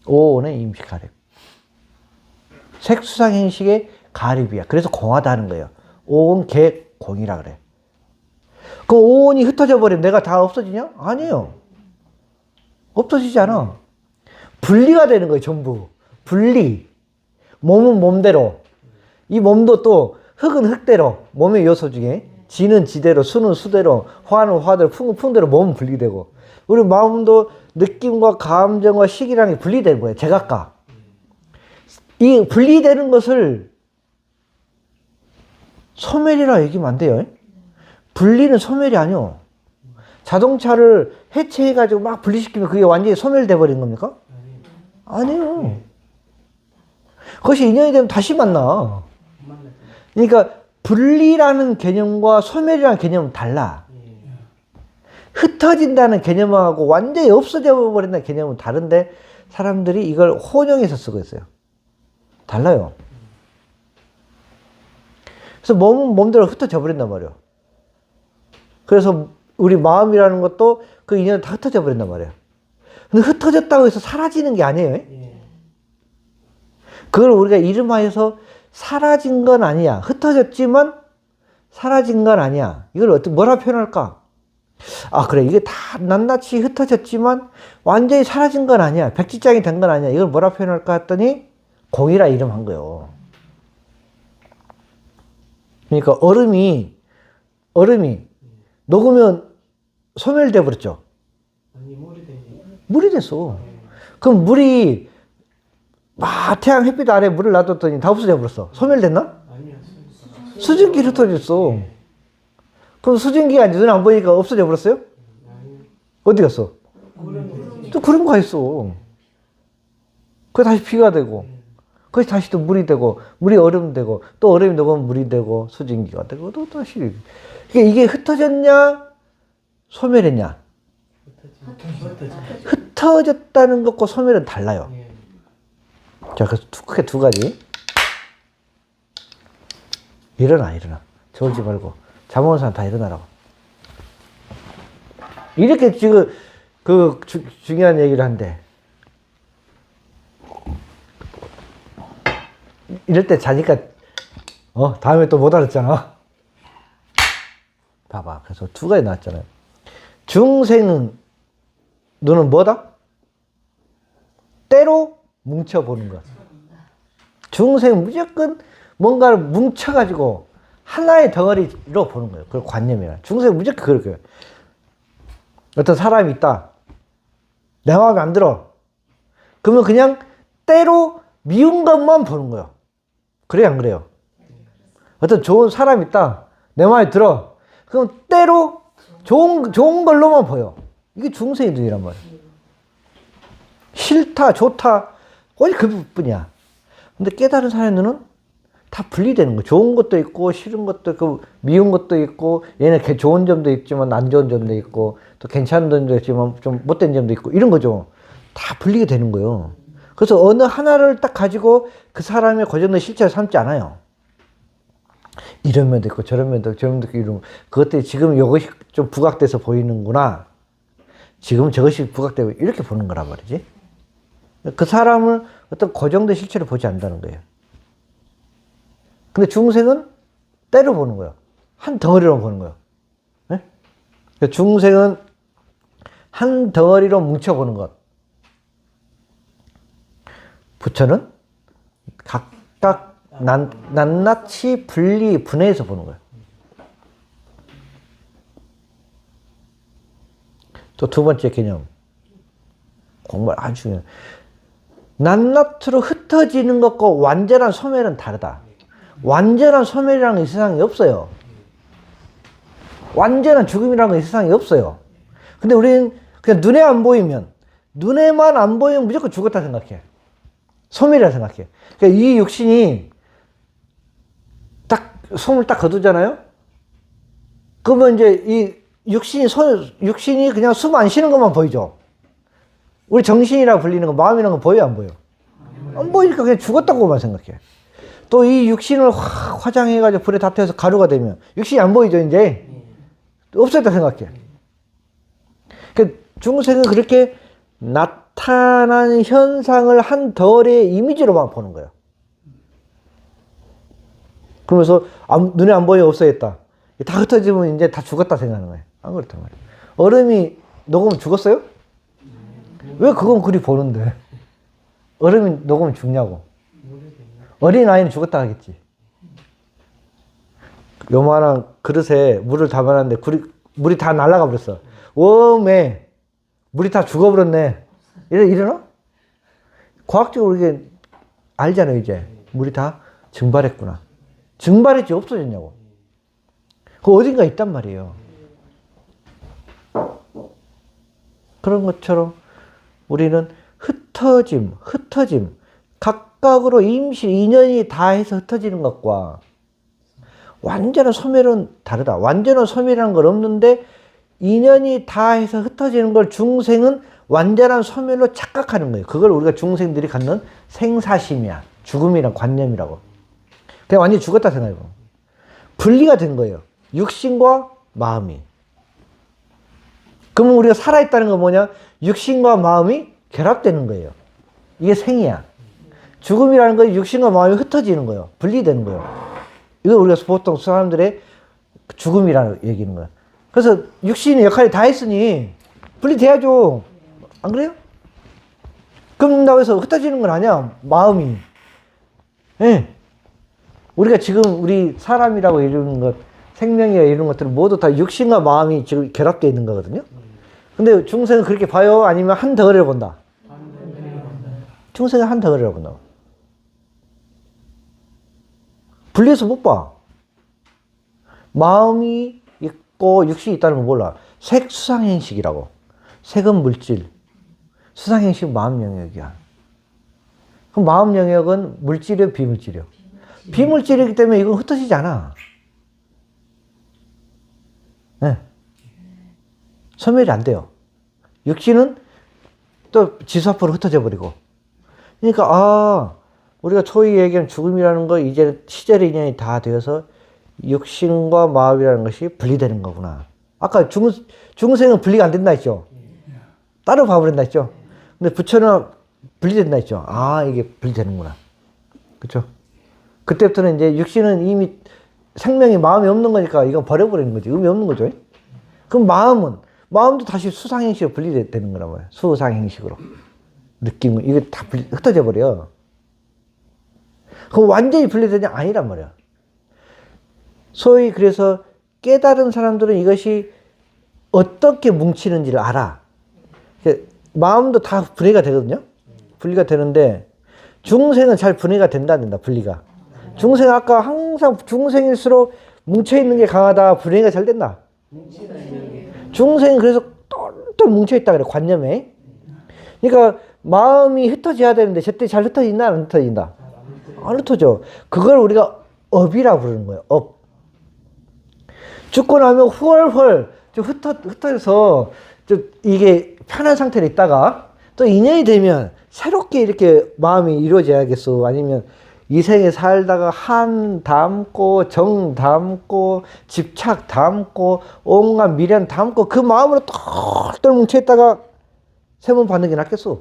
오온의 임시 가립. 색수상행식의 가리비야. 그래서 공하다 하는 거예요. 오온 개공이라 그래. 그럼 오온이 흩어져 버리면 내가 다 없어지냐? 아니에요. 없어지지 않아. 분리가 되는 거예요, 전부. 분리. 몸은 몸대로. 이 몸도 또 흙은 흙대로. 몸의 요소 중에 지는 지대로, 수는 수대로, 화는 화대로, 풍은 풍대로 몸은 분리되고. 우리 마음도 느낌과 감정과 식이라는 게 분리되는 거예요. 제각각. 이 분리되는 것을 소멸이라 얘기하면 안 돼요. 분리는 소멸이 아니요. 자동차를 해체해가지고 막 분리시키면 그게 완전히 소멸돼 버린 겁니까? 아니요. 그것이 인연이 되면 다시 만나. 그러니까 분리라는 개념과 소멸이라는 개념은 달라. 흩어진다는 개념하고 완전히 없어져 버린다는 개념은 다른데 사람들이 이걸 혼용해서 쓰고 있어요. 달라요. 그래서 몸은 몸대로 흩어져 버린단 말이에요. 그래서 우리 마음이라는 것도 그 인연이 다 흩어져 버린단 말이에요. 근데 흩어졌다고 해서 사라지는 게 아니에요. 그걸 우리가 이름하여서 사라진 건 아니야. 흩어졌지만 사라진 건 아니야. 이걸 어떻게 뭐라 표현할까? 아, 그래. 이게 다 낱낱이 흩어졌지만 완전히 사라진 건 아니야. 백지장이 된 건 아니야. 이걸 뭐라 표현할까 했더니 공이라 이름한 거예요. 그러니까 얼음이 녹으면 소멸돼 버렸죠. 물이 됐어. 그럼 물이 막 태양 햇빛 아래 물을 놔뒀더니 다 없어져 버렸어. 소멸됐나? 수증기로 흩어졌어. 그럼 수증기가 눈에 안 보이니까 없어져 버렸어요? 어디 갔어? 또 구름 가 있어. 그게 다시 비가 되고, 그게 다시 또 물이 되고, 물이 얼음 되고, 또 얼음이 녹으면 물이 되고, 수증기가 되고, 또 다시. 그러니까 이게 흩어졌냐, 소멸했냐? 흩어졌다는 것과 소멸은 달라요. 자, 그래서 크게 두 가지. 일어나. 졸지 말고. 잠 오는 사람 다 일어나라고. 이렇게 지금 중요한 얘기를 한대. 이럴 때 자니까 다음에 또 못 알았잖아. 봐봐. 그래서 두 가지 나왔잖아요. 중생은 너는 뭐다? 때로 뭉쳐보는 것. 중생은 무조건 뭔가를 뭉쳐가지고 하나의 덩어리로 보는 거예요. 그걸 관념이라. 중생은 무조건 그럴 거예요. 어떤 사람이 있다. 내 마음에 안 들어. 그러면 그냥 때로 미운 것만 보는 거예요. 그래요, 안 그래요? 어떤 좋은 사람이 있다. 내 마음에 들어. 그럼 때로 좋은 걸로만 보여. 이게 중생의 눈이란 말이에요. 싫다, 좋다, 오직 그뿐이야. 근데 깨달은 사람의 눈은 다 분리되는 거예요. 좋은 것도 있고, 싫은 것도 있고, 미운 것도 있고, 얘는 좋은 점도 있지만 안 좋은 점도 있고, 또 괜찮은 점도 있지만 좀 못된 점도 있고, 이런 거죠. 다 분리가 되는 거예요. 그래서 어느 하나를 딱 가지고 그 사람의 고정된 실체를 삼지 않아요. 이런 면도 있고, 저런 면도 있고, 저런 면도 있고, 이런 거. 그것들이 지금 이것이 좀 부각돼서 보이는구나. 지금 저것이 부각되고, 이렇게 보는 거란 말이지. 그 사람을 어떤 고정된 실체를 보지 않는다는 거예요. 근데 중생은 때로 보는 거예요. 한 덩어리로 보는 거예요. 네? 중생은 한 덩어리로 뭉쳐보는 것. 부처는 각각 낱낱이 분해해서 보는 거예요. 또 두 번째 개념. 정말 아주 중요해요. 낱낱으로 흩어지는 것과 완전한 소멸은 다르다. 완전한 소멸이라는 게 이 세상에 없어요. 완전한 죽음이라는 게 이 세상에 없어요. 근데 우리는 그냥 눈에만 안 보이면 무조건 죽었다 생각해. 소멸이라 생각해. 그러니까 이 육신이 딱 손을 딱 거두잖아요. 그러면 이제 이 육신이 그냥 숨 안 쉬는 것만 보이죠. 우리 정신이라고 불리는 거, 마음이라는 거 보여, 안 보여? 안 보이니까 그냥 죽었다고만 생각해. 또 이 육신을 화장해가지고 불에 다 태워서 가루가 되면 육신이 안 보이죠, 이제? 없었다 생각해. 그러니까 중생은 그렇게 나타난 현상을 한 덩어리의 이미지로만 보는 거예요. 그러면서 눈에 안 보여 없어졌다. 다 흩어지면 이제 다 죽었다 생각하는 거예요. 안 그렇단 말이에요. 얼음이 녹으면 죽었어요? 왜 그건 그리 보는데? 얼음이 녹으면 죽냐고. 어린아이는 죽었다 하겠지. 요만한 그릇에 물을 담아놨는데 물이 다 날아가 버렸어. 웜에 물이 다 죽어버렸네. 이러나? 과학적으로 이게 알잖아요, 이제. 물이 다 증발했구나. 증발했지, 없어졌냐고. 그 어딘가 있단 말이에요. 그런 것처럼 우리는 흩어짐. 각각으로 인연이 다 해서 흩어지는 것과 완전한 소멸은 다르다. 완전한 소멸이라는 건 없는데 인연이 다 해서 흩어지는 걸 중생은 완전한 소멸로 착각하는 거예요. 그걸 우리가 중생들이 갖는 생사심이야. 죽음이란 관념이라고. 그냥 완전히 죽었다 생각해요. 분리가 된 거예요. 육신과 마음이. 그러면 우리가 살아있다는 건 뭐냐? 육신과 마음이 결합되는 거예요. 이게 생이야. 죽음이라는 건 육신과 마음이 흩어지는 거예요. 분리되는 거예요. 이거 우리가 보통 사람들의 죽음이라는 얘기는 거야. 그래서 육신의 역할이 다 했으니 분리돼야죠. 안 그래요? 그런다고 해서 흩어지는 건 아니야. 마음이. 예. 우리가 지금 우리 사람이라고 이루는 것, 생명이라 이루는 것들은 모두 다 육신과 마음이 지금 결합되어 있는 거거든요. 근데 중생은 그렇게 봐요? 아니면 한 덩어리를 본다? 중생은 한 덩어리를 본다. 분리해서 못 봐. 마음이 있고 육신이 있다는 건 몰라. 색, 수상행식이라고. 색은 물질, 수상행식은 마음 영역이야. 그럼 마음 영역은 물질이요, 비물질이요? 비물질이기 때문에 이건 흩어지지 않아. 네. 소멸이 안 돼요. 육신은 또 지수앞으로 흩어져 버리고. 그러니까 우리가 소위 얘기하는 죽음이라는 거 이제 시절의 인연이 다 되어서 육신과 마음이라는 것이 분리되는 거구나. 아까 중생은 분리가 안 된다 했죠. 따로 봐버린다 했죠. 근데 부처는 분리된다 했죠. 이게 분리되는구나. 그렇죠? 그때부터는 이제 육신은 이미 생명이 마음이 없는 거니까 이건 버려버리는 거지. 의미 없는 거죠. 그럼 마음도 다시 수상행식으로 분리되는 거란 말이에요. 수상행식으로. 느낌, 이게 다 흩어져 버려. 그럼 완전히 분리되냐? 아니란 말이야. 소위 그래서 깨달은 사람들은 이것이 어떻게 뭉치는지를 알아. 마음도 다 분해가 되거든요. 분리가 되는데 중생은 잘 분해가 된다 안 된다. 분리가. 중생 아까 항상 중생일수록 뭉쳐있는 게 강하다. 분해가 잘 된다. 중생은 그래서 똘똘 뭉쳐있다 그래. 관념에. 그러니까 마음이 흩어져야 되는데 제때 잘 흩어진다 안 흩어진다? 안 흩어져. 그걸 우리가 업이라고 부르는 거예요. 업. 죽고 나면 훌훌 좀 흩어져서 좀 이게 편한 상태로 있다가 또 인연이 되면 새롭게 이렇게 마음이 이루어져야겠어. 아니면 이 생에 살다가 한 담고 정 담고 집착 담고 온갖 미련 담고 그 마음으로 똘똘 뭉쳐있다가 세번 받는 게 낫겠어.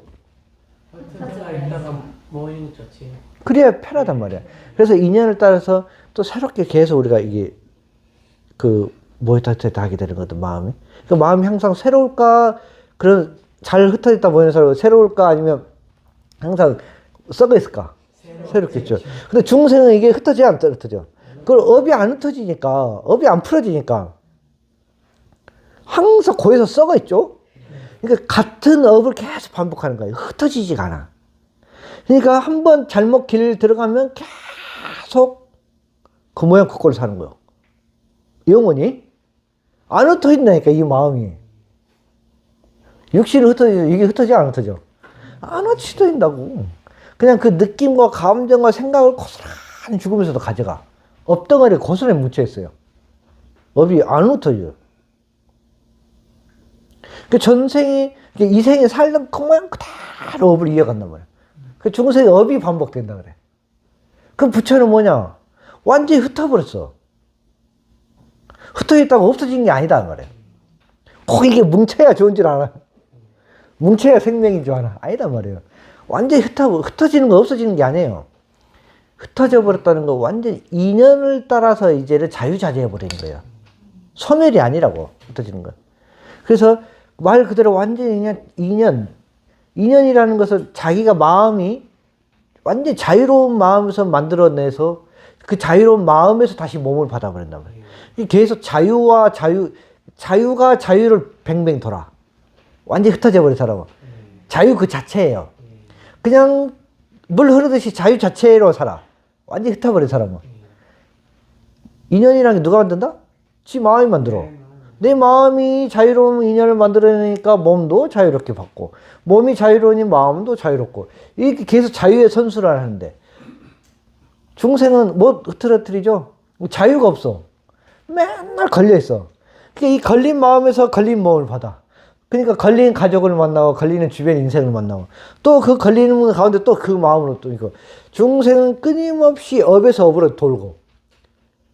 있다가 모이는 게 좋지. 그래야 편하단 말이야. 그래서 인연을 따라서 또 새롭게 계속 우리가 이게 모였다 하게 되는 거거든, 마음이. 그 마음이 항상 새로울까, 그런 잘 흩어졌다 보이는 사람은 새로울까, 아니면 항상 썩어 있을까? 새롭겠죠. 근데 중생은 이게 흩어져, 안 흩어져? 그걸 업이 안 흩어지니까, 업이 안 풀어지니까, 항상 거기서 썩어 있죠? 그러니까 같은 업을 계속 반복하는 거예요. 흩어지지가 않아. 그러니까 한번 잘못 길 들어가면 계속 그 모양 그 꼴을 사는 거예요. 영원히 안 흩어진다니까, 이 마음이. 육신은 흩어지죠. 이게 흩어져 안 흩어져? 안 흩어진다고. 그냥 그 느낌과 감정과 생각을 고스란히 죽으면서도 가져가. 업덩어리에 고스란히 묻혀있어요. 업이 안 흩어져요. 그 전생이, 이 생에 살던 그 모양 그대로 업을 이어간단 말이야. 그 중생의 업이 반복된다 그래. 그럼 부처는 뭐냐? 완전히 흩어버렸어. 흩어졌다고 없어진 게 아니다 말이야. 꼭 이게 뭉쳐야 좋은 줄 알아. 뭉쳐야 생명인 줄 알아. 아니다 말이에요. 완전히 흩어지는 거 없어지는 게 아니에요. 흩어져 버렸다는 거 완전 인연을 따라서 이제는 자유자재해 버리는 거예요. 소멸이 아니라고 흩어지는 거. 그래서 말 그대로 완전히 그냥 인연이라는 것은 자기가 마음이 완전 자유로운 마음에서 만들어내서 그 자유로운 마음에서 다시 몸을 받아버린단 말이에요. 이게 계속 자유가 자유를 뱅뱅 돌아. 완전히 흩어져 버린 사람은. 자유 그 자체예요. 그냥 물 흐르듯이 자유 자체로 살아. 완전히 흩어버린 사람은. 인연이라는 게 누가 만든다? 지 마음이 만들어. 내 마음이 자유로운 인연을 만들어내니까 몸도 자유롭게 받고, 몸이 자유로우니 마음도 자유롭고, 이렇게 계속 자유의 선수를 하는데, 중생은 뭐 흐트러뜨리죠? 자유가 없어. 맨날 걸려있어. 그러니까 이 걸린 마음에서 걸린 몸을 받아. 그러니까 걸린 가족을 만나고, 걸리는 주변 인생을 만나고, 또 그 걸리는 가운데 또 그 마음으로 또 이거. 중생은 끊임없이 업에서 업으로 돌고,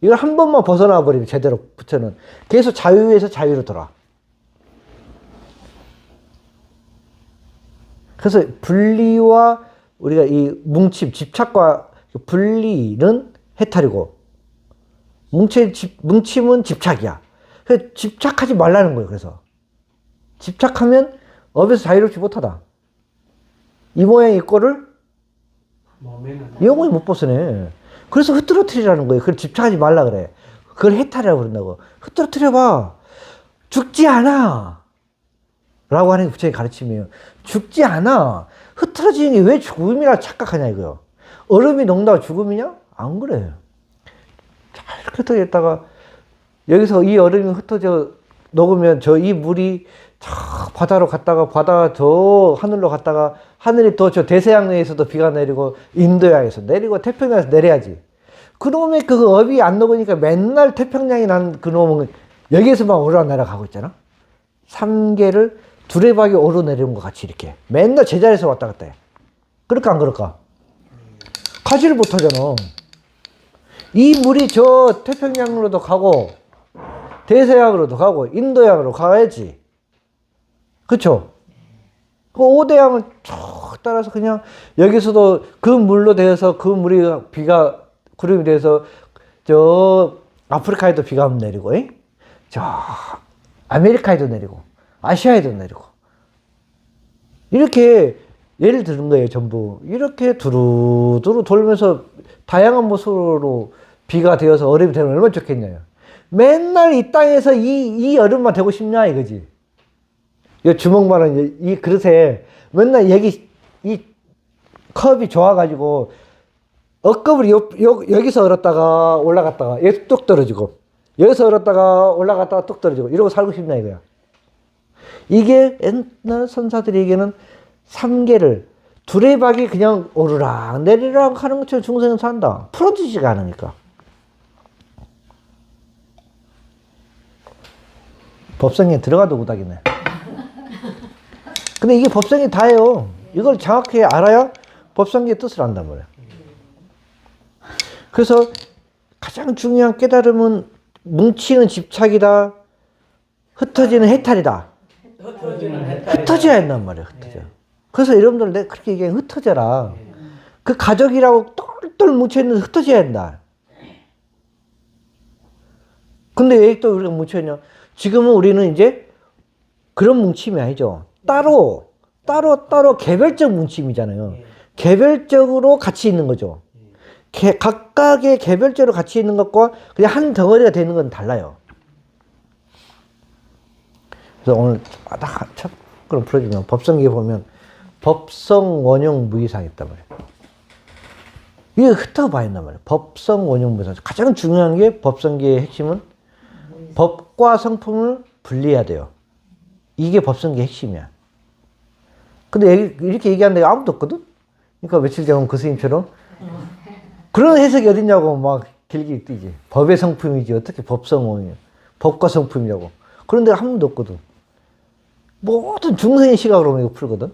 이걸 한 번만 벗어나 버리면 제대로 붙여는 계속 자유에서 자유로 돌아. 그래서 분리와 우리가 이 뭉침, 집착과 분리는 해탈이고, 뭉침은 집착이야. 그래서 집착하지 말라는 거예요. 그래서 집착하면 업에서 자유롭지 못하다. 이 모양 이 꼴을 영원히 못 벗어내. 그래서 흐트러뜨리라는 거예요. 그걸 집착하지 말라 그래. 그걸 해탈이라고 그런다고. 흐트러뜨려봐. 죽지 않아. 라고 하는 게 부처의 가르침이에요. 죽지 않아. 흐트러지는 게 왜 죽음이라 착각하냐 이거요. 얼음이 녹는다고 죽음이냐? 안 그래. 자, 이렇게 흩어져 있다가 여기서 이 얼음이 흩어져 녹으면 저 이 물이 저 바다로 갔다가 바다 저 하늘로 갔다가 하늘이 또 저 대서양에서도 비가 내리고 인도양에서 내리고 태평양에서 내려야지. 그놈의 그 업이 안 녹으니까 맨날 태평양이 난 그놈은 여기에서만 오르내려가고 있잖아. 삼계를 두레박이 오르내리는 것 같이 이렇게 맨날 제자리에서 왔다 갔다 해. 그럴까 안 그럴까? 가지를 못하잖아. 이 물이 저 태평양으로도 가고 대서양으로도 가고 인도양으로 가야지. 그쵸? 그 오대양을 쭉 따라서 그냥 여기서도 그 물로 되어서 그 물이 비가 구름이 돼서 저 아프리카에도 비가 내리고, 저 아메리카에도 내리고, 아시아에도 내리고, 이렇게 예를 드는 거예요. 전부 이렇게 두루두루 돌면서 다양한 모습으로 비가 되어서 얼음이 되면 얼마나 좋겠냐요. 맨날 이 땅에서 이 얼음만 되고 싶냐 이거지. 이 주먹만한 이 그릇에 맨날 여기 이 컵이 좋아가지고 억겁을 여기서 얼었다가 올라갔다가 여기 뚝 떨어지고 여기서 얼었다가 올라갔다가 뚝 떨어지고 이러고 살고 싶나 이거야. 이게 옛날 선사들에게는 삼계를 두레박이 그냥 오르락 내리락 하는 것처럼 중생은 산다. 풀어지지가 않으니까. 법성에 들어가도 못하겠네. 근데 이게 법성이 다예요. 이걸 정확히 알아야 법성계의 뜻을 안단 말이에요. 그래서 가장 중요한 깨달음은 뭉치는 집착이다. 흩어지는 해탈이다. 흩어져야 한단 말이에요. 흩어져. 그래서 여러분들 내가 그렇게 얘기해. 흩어져라. 그 가족이라고 똘똘 뭉쳐있는데 흩어져야 한다. 근데 왜 또 우리가 뭉쳐있냐? 지금은 우리는 이제 그런 뭉침이 아니죠. 따로 개별적 뭉침이잖아요. 개별적으로 같이 있는 거죠. 각각의 개별적으로 같이 있는 것과 그냥 한 덩어리가 되는 건 달라요. 그래서 오늘 첫 그런 풀어주면 법성기에 보면 법성 원용 무이상이 있단 말이에요. 이게 흩어봐야 한단 말이에요. 법성 원용 무이상. 가장 중요한 게 법성기의 핵심은 법과 성품을 분리해야 돼요. 이게 법성기의 핵심이야. 근데 이렇게 얘기하는 데가 아무도 없거든? 그러니까 며칠 전에 그 스님처럼 그런 해석이 어딨냐고 막 길게 뛰지. 법의 성품이지 어떻게 법성원이야. 법과 성품이라고. 그런 데가 한 번도 없거든. 모든 중생의 시각으로 이거 풀거든.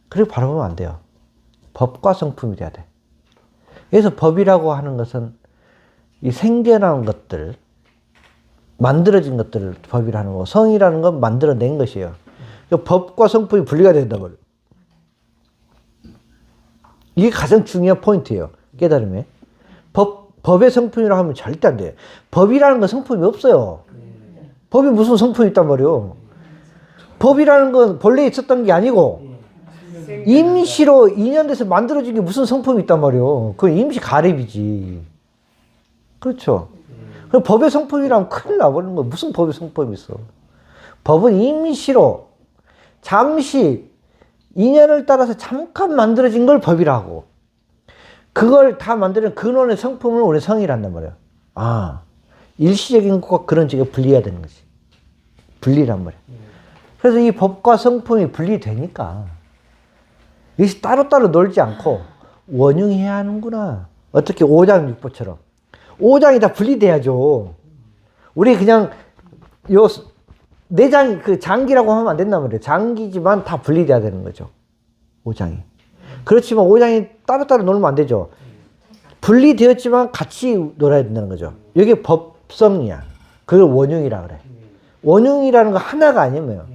그리고 바라보면 안 돼요. 법과 성품이 돼야 돼. 그래서 법이라고 하는 것은 이 생겨난 것들, 만들어진 것들을 법이라는 거고, 성이라는 건 만들어낸 것이에요. 그러니까 법과 성품이 분리가 된단 말이에요. 이게 가장 중요한 포인트예요. 깨달음에. 법의 성품이라고 하면 절대 안 돼요. 법이라는 건 성품이 없어요. 법이 무슨 성품이 있단 말이에요. 법이라는 건 본래 있었던 게 아니고 임시로 인연돼서 만들어진 게 무슨 성품이 있단 말이에요. 그건 임시 가립이지. 그렇죠. 그럼 법의 성품이라면 큰일 나버리는 거예요. 무슨 법의 성품이 있어. 법은 임시로 잠시 인연을 따라서 잠깐 만들어진 걸 법이라고. 그걸 다 만드는 근원의 성품을 우리 성이란단 말이에요. 아, 일시적인 것과 그런 쪽에 분리해야 되는 거지. 분리란 말이에요. 그래서 이 법과 성품이 분리되니까 이것이 따로따로 놀지 않고 원흉해야 하는구나. 어떻게 오장육부처럼. 오장이 다 분리돼야죠. 우리 그냥 요 내장 그 장기라고 하면 안 된단 말이에요. 장기지만 다 분리돼야 되는 거죠. 오장이. 그렇지만 오장이 따로따로 놀면 안 되죠. 분리되었지만 같이 놀아야 된다는 거죠. 이게 법성이야. 그걸 원흉이라 그래. 원흉이라는 거 하나가 아니면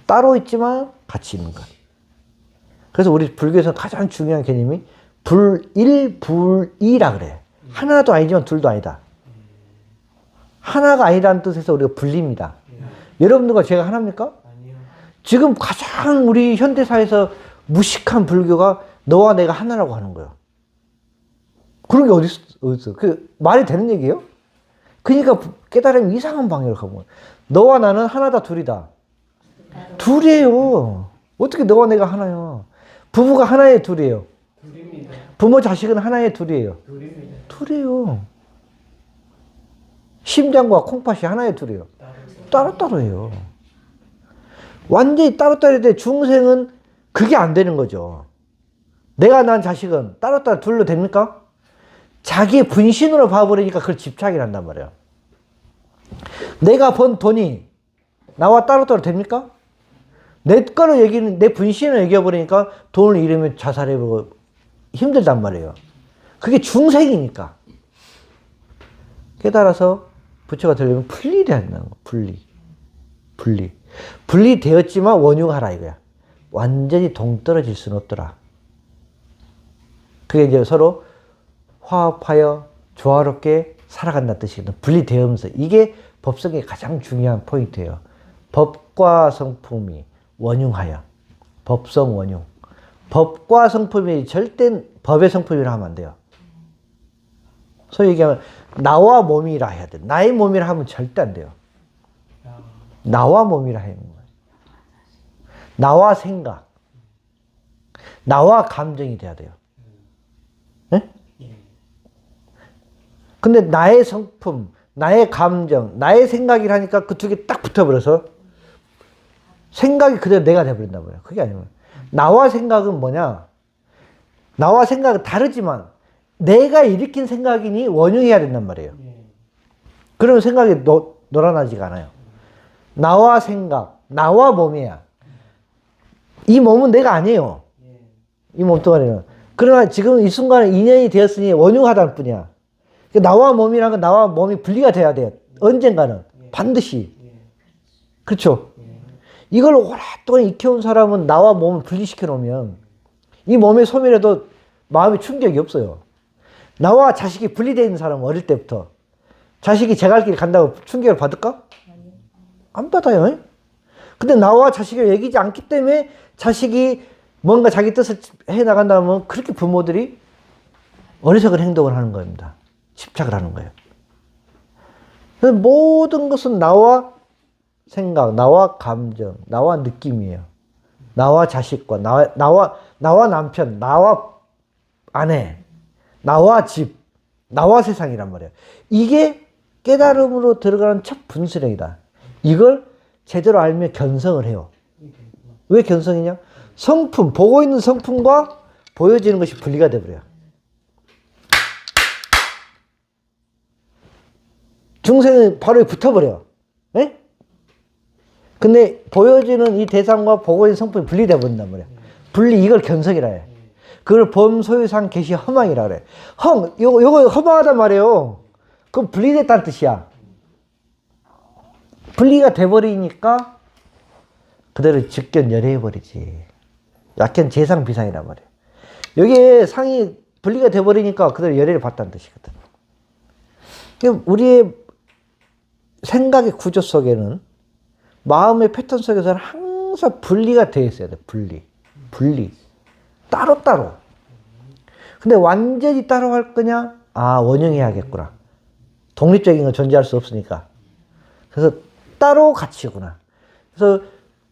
따로 있지만 같이 있는 거야. 그래서 우리 불교에서 가장 중요한 개념이 불일불이라 그래. 하나도 아니지만 둘도 아니다. 하나가 아니라는 뜻에서 우리가 분리입니다. 여러분들과 제가 하나입니까? 아니요. 지금 가장 우리 현대사에서 무식한 불교가 너와 내가 하나라고 하는 거예요. 그런 게 어딨어? 그 말이 되는 얘기예요? 그러니까 깨달음이 이상한 방향으로 가는 거예요. 너와 나는 하나다 둘이다. 둘이에요. 어떻게 너와 내가 하나야? 부부가 하나의 둘이에요. 둘입니다. 부모 자식은 하나의 둘이에요. 둘입니다. 둘이에요. 심장과 콩팥이 하나의 둘이에요. 따로따로예요. 완전히 따로따로인데 중생은 그게 안 되는 거죠. 내가 낳은 자식은 따로따로 둘로 됩니까? 자기의 분신으로 봐버리니까 그걸 집착이 난단 말이에요. 내가 번 돈이 나와 따로따로 됩니까? 내 거로 얘기는, 내 분신을 얘기해버리니까 돈을 잃으면 자살해버리고 힘들단 말이에요. 그게 중생이니까. 깨달아서 부처가 들리면 분리돼야 된다는 거. 분리. 분리되었지만 원흉하라 이거야. 완전히 동떨어질 수는 없더라. 그게 이제 서로 화합하여 조화롭게 살아간다는 뜻이거든. 분리되면서. 이게 법성의 가장 중요한 포인트예요. 법과 성품이 원흉하여. 법성 원흉. 법과 성품이 절대 법의 성품이라 하면 안 돼요. 소위 얘기하면 나와 몸이라 해야 돼. 나의 몸이라 하면 절대 안 돼요. 나와 몸이라 하는 거예요. 나와 생각. 나와 감정이 돼야 돼요. 네? 근데 나의 성품, 나의 감정, 나의 생각이라니까 그 두 개 딱 붙어버려서 생각이 그대로 내가 돼버린단 말이에요. 그게 아니면 나와 생각은 뭐냐? 나와 생각은 다르지만 내가 일으킨 생각이니 원흉해야 된단 말이에요. 그러면 생각이 놀아나지가 않아요. 나와 생각, 나와 몸이야. 이 몸은 내가 아니에요. 이 몸뚱아리는. 그러나 지금 이 순간에 인연이 되었으니 원흉하다는 뿐이야. 나와 몸이라는 건 나와 몸이 분리가 돼야 돼요. 언젠가는. 반드시. 그렇죠? 이걸 오랫동안 익혀온 사람은 나와 몸을 분리시켜 놓으면 이 몸의 소멸에도 마음의 충격이 없어요. 나와 자식이 분리되어 있는 사람은 어릴 때부터 자식이 제 갈 길 간다고 충격을 받을까? 안 받아요. 근데 나와 자식을 얘기지 않기 때문에 자식이 뭔가 자기 뜻을 해 나간다면 그렇게 부모들이 어리석은 행동을 하는 겁니다. 집착을 하는 거예요. 그래서 모든 것은 나와 생각, 나와 감정, 나와 느낌이에요. 나와 자식과, 나와 남편, 나와 아내, 나와 집, 나와 세상이란 말이에요. 이게 깨달음으로 들어가는 첫 분수령이다. 이걸 제대로 알면 견성을 해요. 왜 견성이냐? 성품, 보고 있는 성품과 보여지는 것이 분리가 돼버려요. 중생은 바로 붙어버려요. 에? 근데 보여지는 이 대상과 보고 있는 성품이 분리돼 버린단 말이에요. 분리, 이걸 견성이라 해. 그걸 범소유상 계시 허망이라 그래. 요거 허망하단 말이에요. 그럼 분리됐다는 뜻이야. 분리가 돼버리니까 그대로 직견 열애해버리지. 약견 재상 비상이란 말이에요. 여기에 상이 분리가 돼버리니까 그대로 열애를 받다는 뜻이거든. 우리의 생각의 구조 속에는 마음의 패턴 속에서는 항상 분리가 되어 있어야 돼. 분리. 따로따로. 근데 완전히 따로 할 거냐? 아, 원형해야겠구나. 독립적인 건 존재할 수 없으니까. 그래서 따로 가치구나. 그래서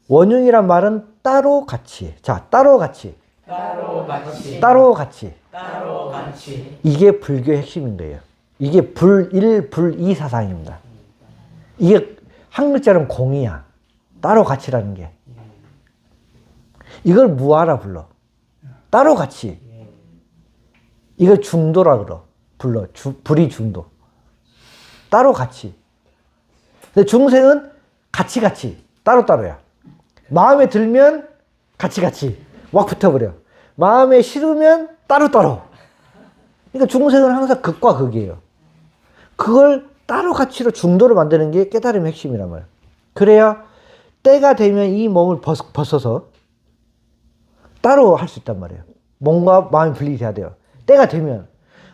원흉이란 말은 따로 가치. 자, 따로 가치. 따로 같이. 따로 가치. 따로 같이. 이게 불교의 핵심인 거예요. 이게 불일, 불이 사상입니다. 이게 한 글자는 공이야. 따로 가치라는 게. 이걸 무아라 불러. 따로 가치. 이걸 중도라 불러. 불이 중도. 따로 가치. 근데 중생은 같이. 따로따로야. 마음에 들면 같이. 막 붙어버려. 마음에 싫으면 따로따로. 그러니까 중생은 항상 극과 극이에요. 그걸 따로 가치로 중도로 만드는 게 깨달음의 핵심이란 말이에요. 그래야 때가 되면 이 몸을 벗어서 따로 할 수 있단 말이에요. 몸과 마음이 분리돼야 돼요. 때가 되면.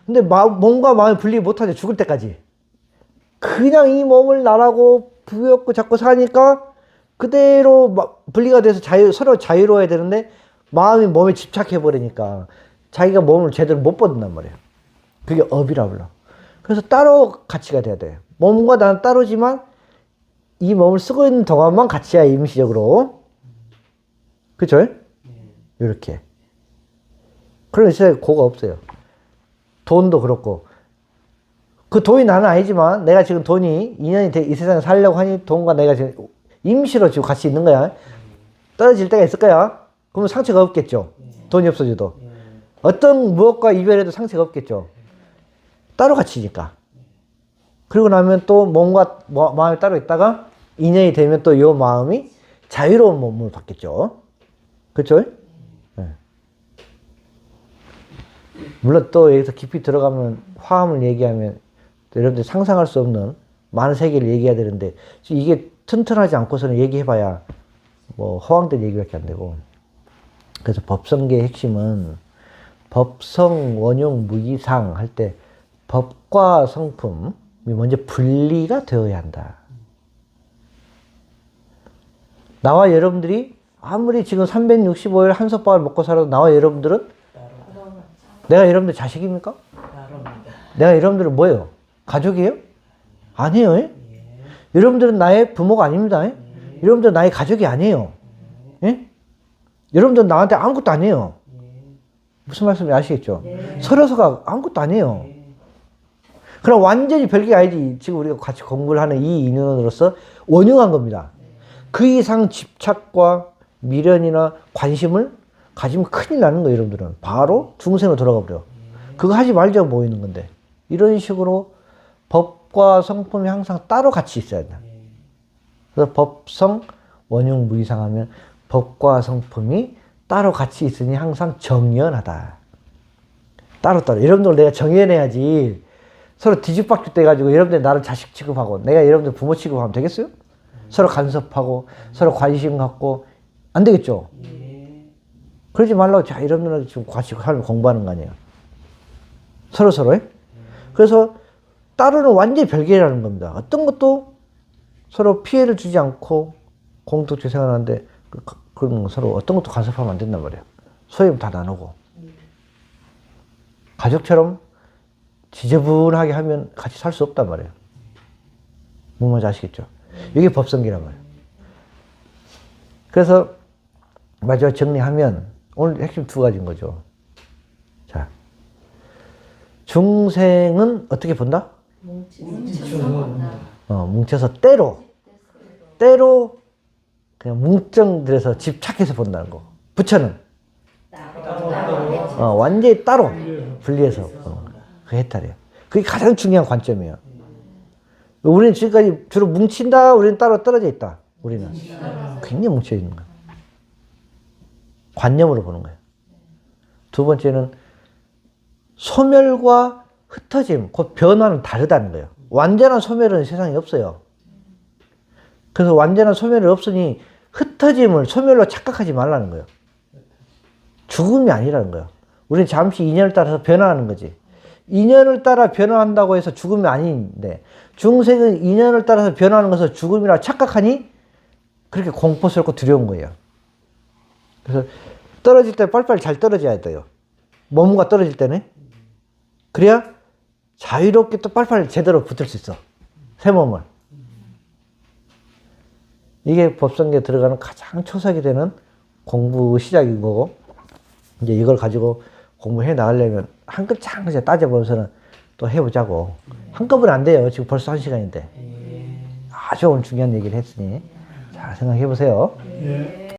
근데 몸과 마음이 분리 못하죠. 죽을 때까지. 그냥 이 몸을 나라고 부여잡고 자꾸 사니까 그대로 분리가 돼서 서로 자유로워야 되는데 마음이 몸에 집착해버리니까 자기가 몸을 제대로 못 벗는단 말이에요. 그게 업이라 불러. 그래서 따로 가치가 돼야 돼요. 몸과 나는 따로지만 이 몸을 쓰고 있는 동안만 가치야, 임시적으로. 그쵸? 이렇게. 그런 세상에 고가 없어요. 돈도 그렇고. 그 돈이 나는 아니지만 내가 지금 돈이 인연이 이 세상에 살려고 하니 돈과 내가 지금 임시로 지금 같이 있는 거야. 떨어질 때가 있을 거야. 그러면 상처가 없겠죠. 돈이 없어져도. 어떤 무엇과 이별해도 상처가 없겠죠. 따로 갇히니까. 그리고 나면 또 몸과 마음이 따로 있다가 인연이 되면 또 이 마음이 자유로운 몸을 받겠죠. 그렇죠? 네. 물론 또 여기서 깊이 들어가면 화음을 얘기하면 여러분들이 상상할 수 없는 많은 세계를 얘기해야 되는데 이게 튼튼하지 않고서는 얘기해봐야 뭐 허황된 얘기밖에 안 되고. 그래서 법성계의 핵심은 법성, 원용, 무기상 할 때 법과 성품이 먼저 분리가 되어야 한다. 나와 여러분들이 아무리 지금 365일 한솥밥을 먹고 살아도 나와 여러분들은 내가 여러분들 자식입니까? 따로입니다. 내가 여러분들은 뭐예요? 가족이에요? 아니에요. 예? 여러분들은 나의 부모가 아닙니다. 예? 여러분들은 나의 가족이 아니에요. 예? 여러분들은 나한테 아무것도 아니에요. 무슨 말씀인지 아시겠죠? 서로서가 아무것도 아니에요. 그럼 완전히 별게 아니지. 지금 우리가 같이 공부를 하는 이 인연으로서 원흉한 겁니다. 그 이상 집착과 미련이나 관심을 가지면 큰일 나는 거예요, 여러분들은. 바로 중생으로 돌아가 버려. 그거 하지 말자고 모이는 건데. 이런 식으로 법과 성품이 항상 따로 같이 있어야 된다. 그래서 법성, 원흉, 무이상 하면 법과 성품이 따로 같이 있으니 항상 정연하다. 따로따로. 여러분들 내가 정연해야지. 서로 뒤죽박죽 돼가지고 여러분들 나를 자식 취급하고 내가 여러분들 부모 취급하면 되겠어요? 서로 간섭하고 서로 관심 갖고 안 되겠죠? 그러지 말라고. 자, 여러분들 지금 같이 공부하는 거 아니에요? 서로. 그래서 따로는 완전히 별개라는 겁니다. 어떤 것도 서로 피해를 주지 않고 공동체 생활하는데 그런 서로 어떤 것도 간섭하면 안 된단 말이에요. 소임 다 나누고. 가족처럼 지저분하게 하면 같이 살 수 없단 말이에요. 뭔 말인지 아시겠죠? 이게 법성기란 말이에요. 그래서 마지막 정리하면 오늘 핵심 두 가지인 거죠. 자, 중생은 어떻게 본다? 뭉쳐서 때로 그냥 뭉정들여서 집착해서 본다는 거. 부처는 완전히 따로 분리해서 그 해탈이에요. 그게 가장 중요한 관점이에요. 우리는 지금까지 주로 뭉친다. 우리는 따로 떨어져 있다. 우리는 굉장히 뭉쳐 있는 거예요. 관념으로 보는 거예요. 두 번째는 소멸과 흩어짐, 곧 변화는 다르다는 거예요. 완전한 소멸은 세상에 없어요. 그래서 완전한 소멸이 없으니 흩어짐을 소멸로 착각하지 말라는 거예요. 죽음이 아니라는 거예요. 우리는 잠시 인연을 따라서 변화하는 거지. 인연을 따라 변화한다고 해서 죽음이 아닌데, 중생은 인연을 따라서 변화하는 것을 죽음이라 착각하니 그렇게 공포스럽고 두려운 거예요. 그래서 떨어질 때 빨리빨리 잘 떨어져야 돼요. 몸과 떨어질 때는. 그래야 자유롭게 또 빨리빨리 제대로 붙을 수 있어. 새 몸을. 이게 법성계에 들어가는 가장 초석이 되는 공부 시작인 거고, 이제 이걸 가지고 공부해 나가려면 한 글자 한 글자 따져보면서는 또 해보자고. 한꺼번에 안 돼요. 지금 벌써 1시간인데. 아주 오늘 중요한 얘기를 했으니 잘 생각해 보세요. 예.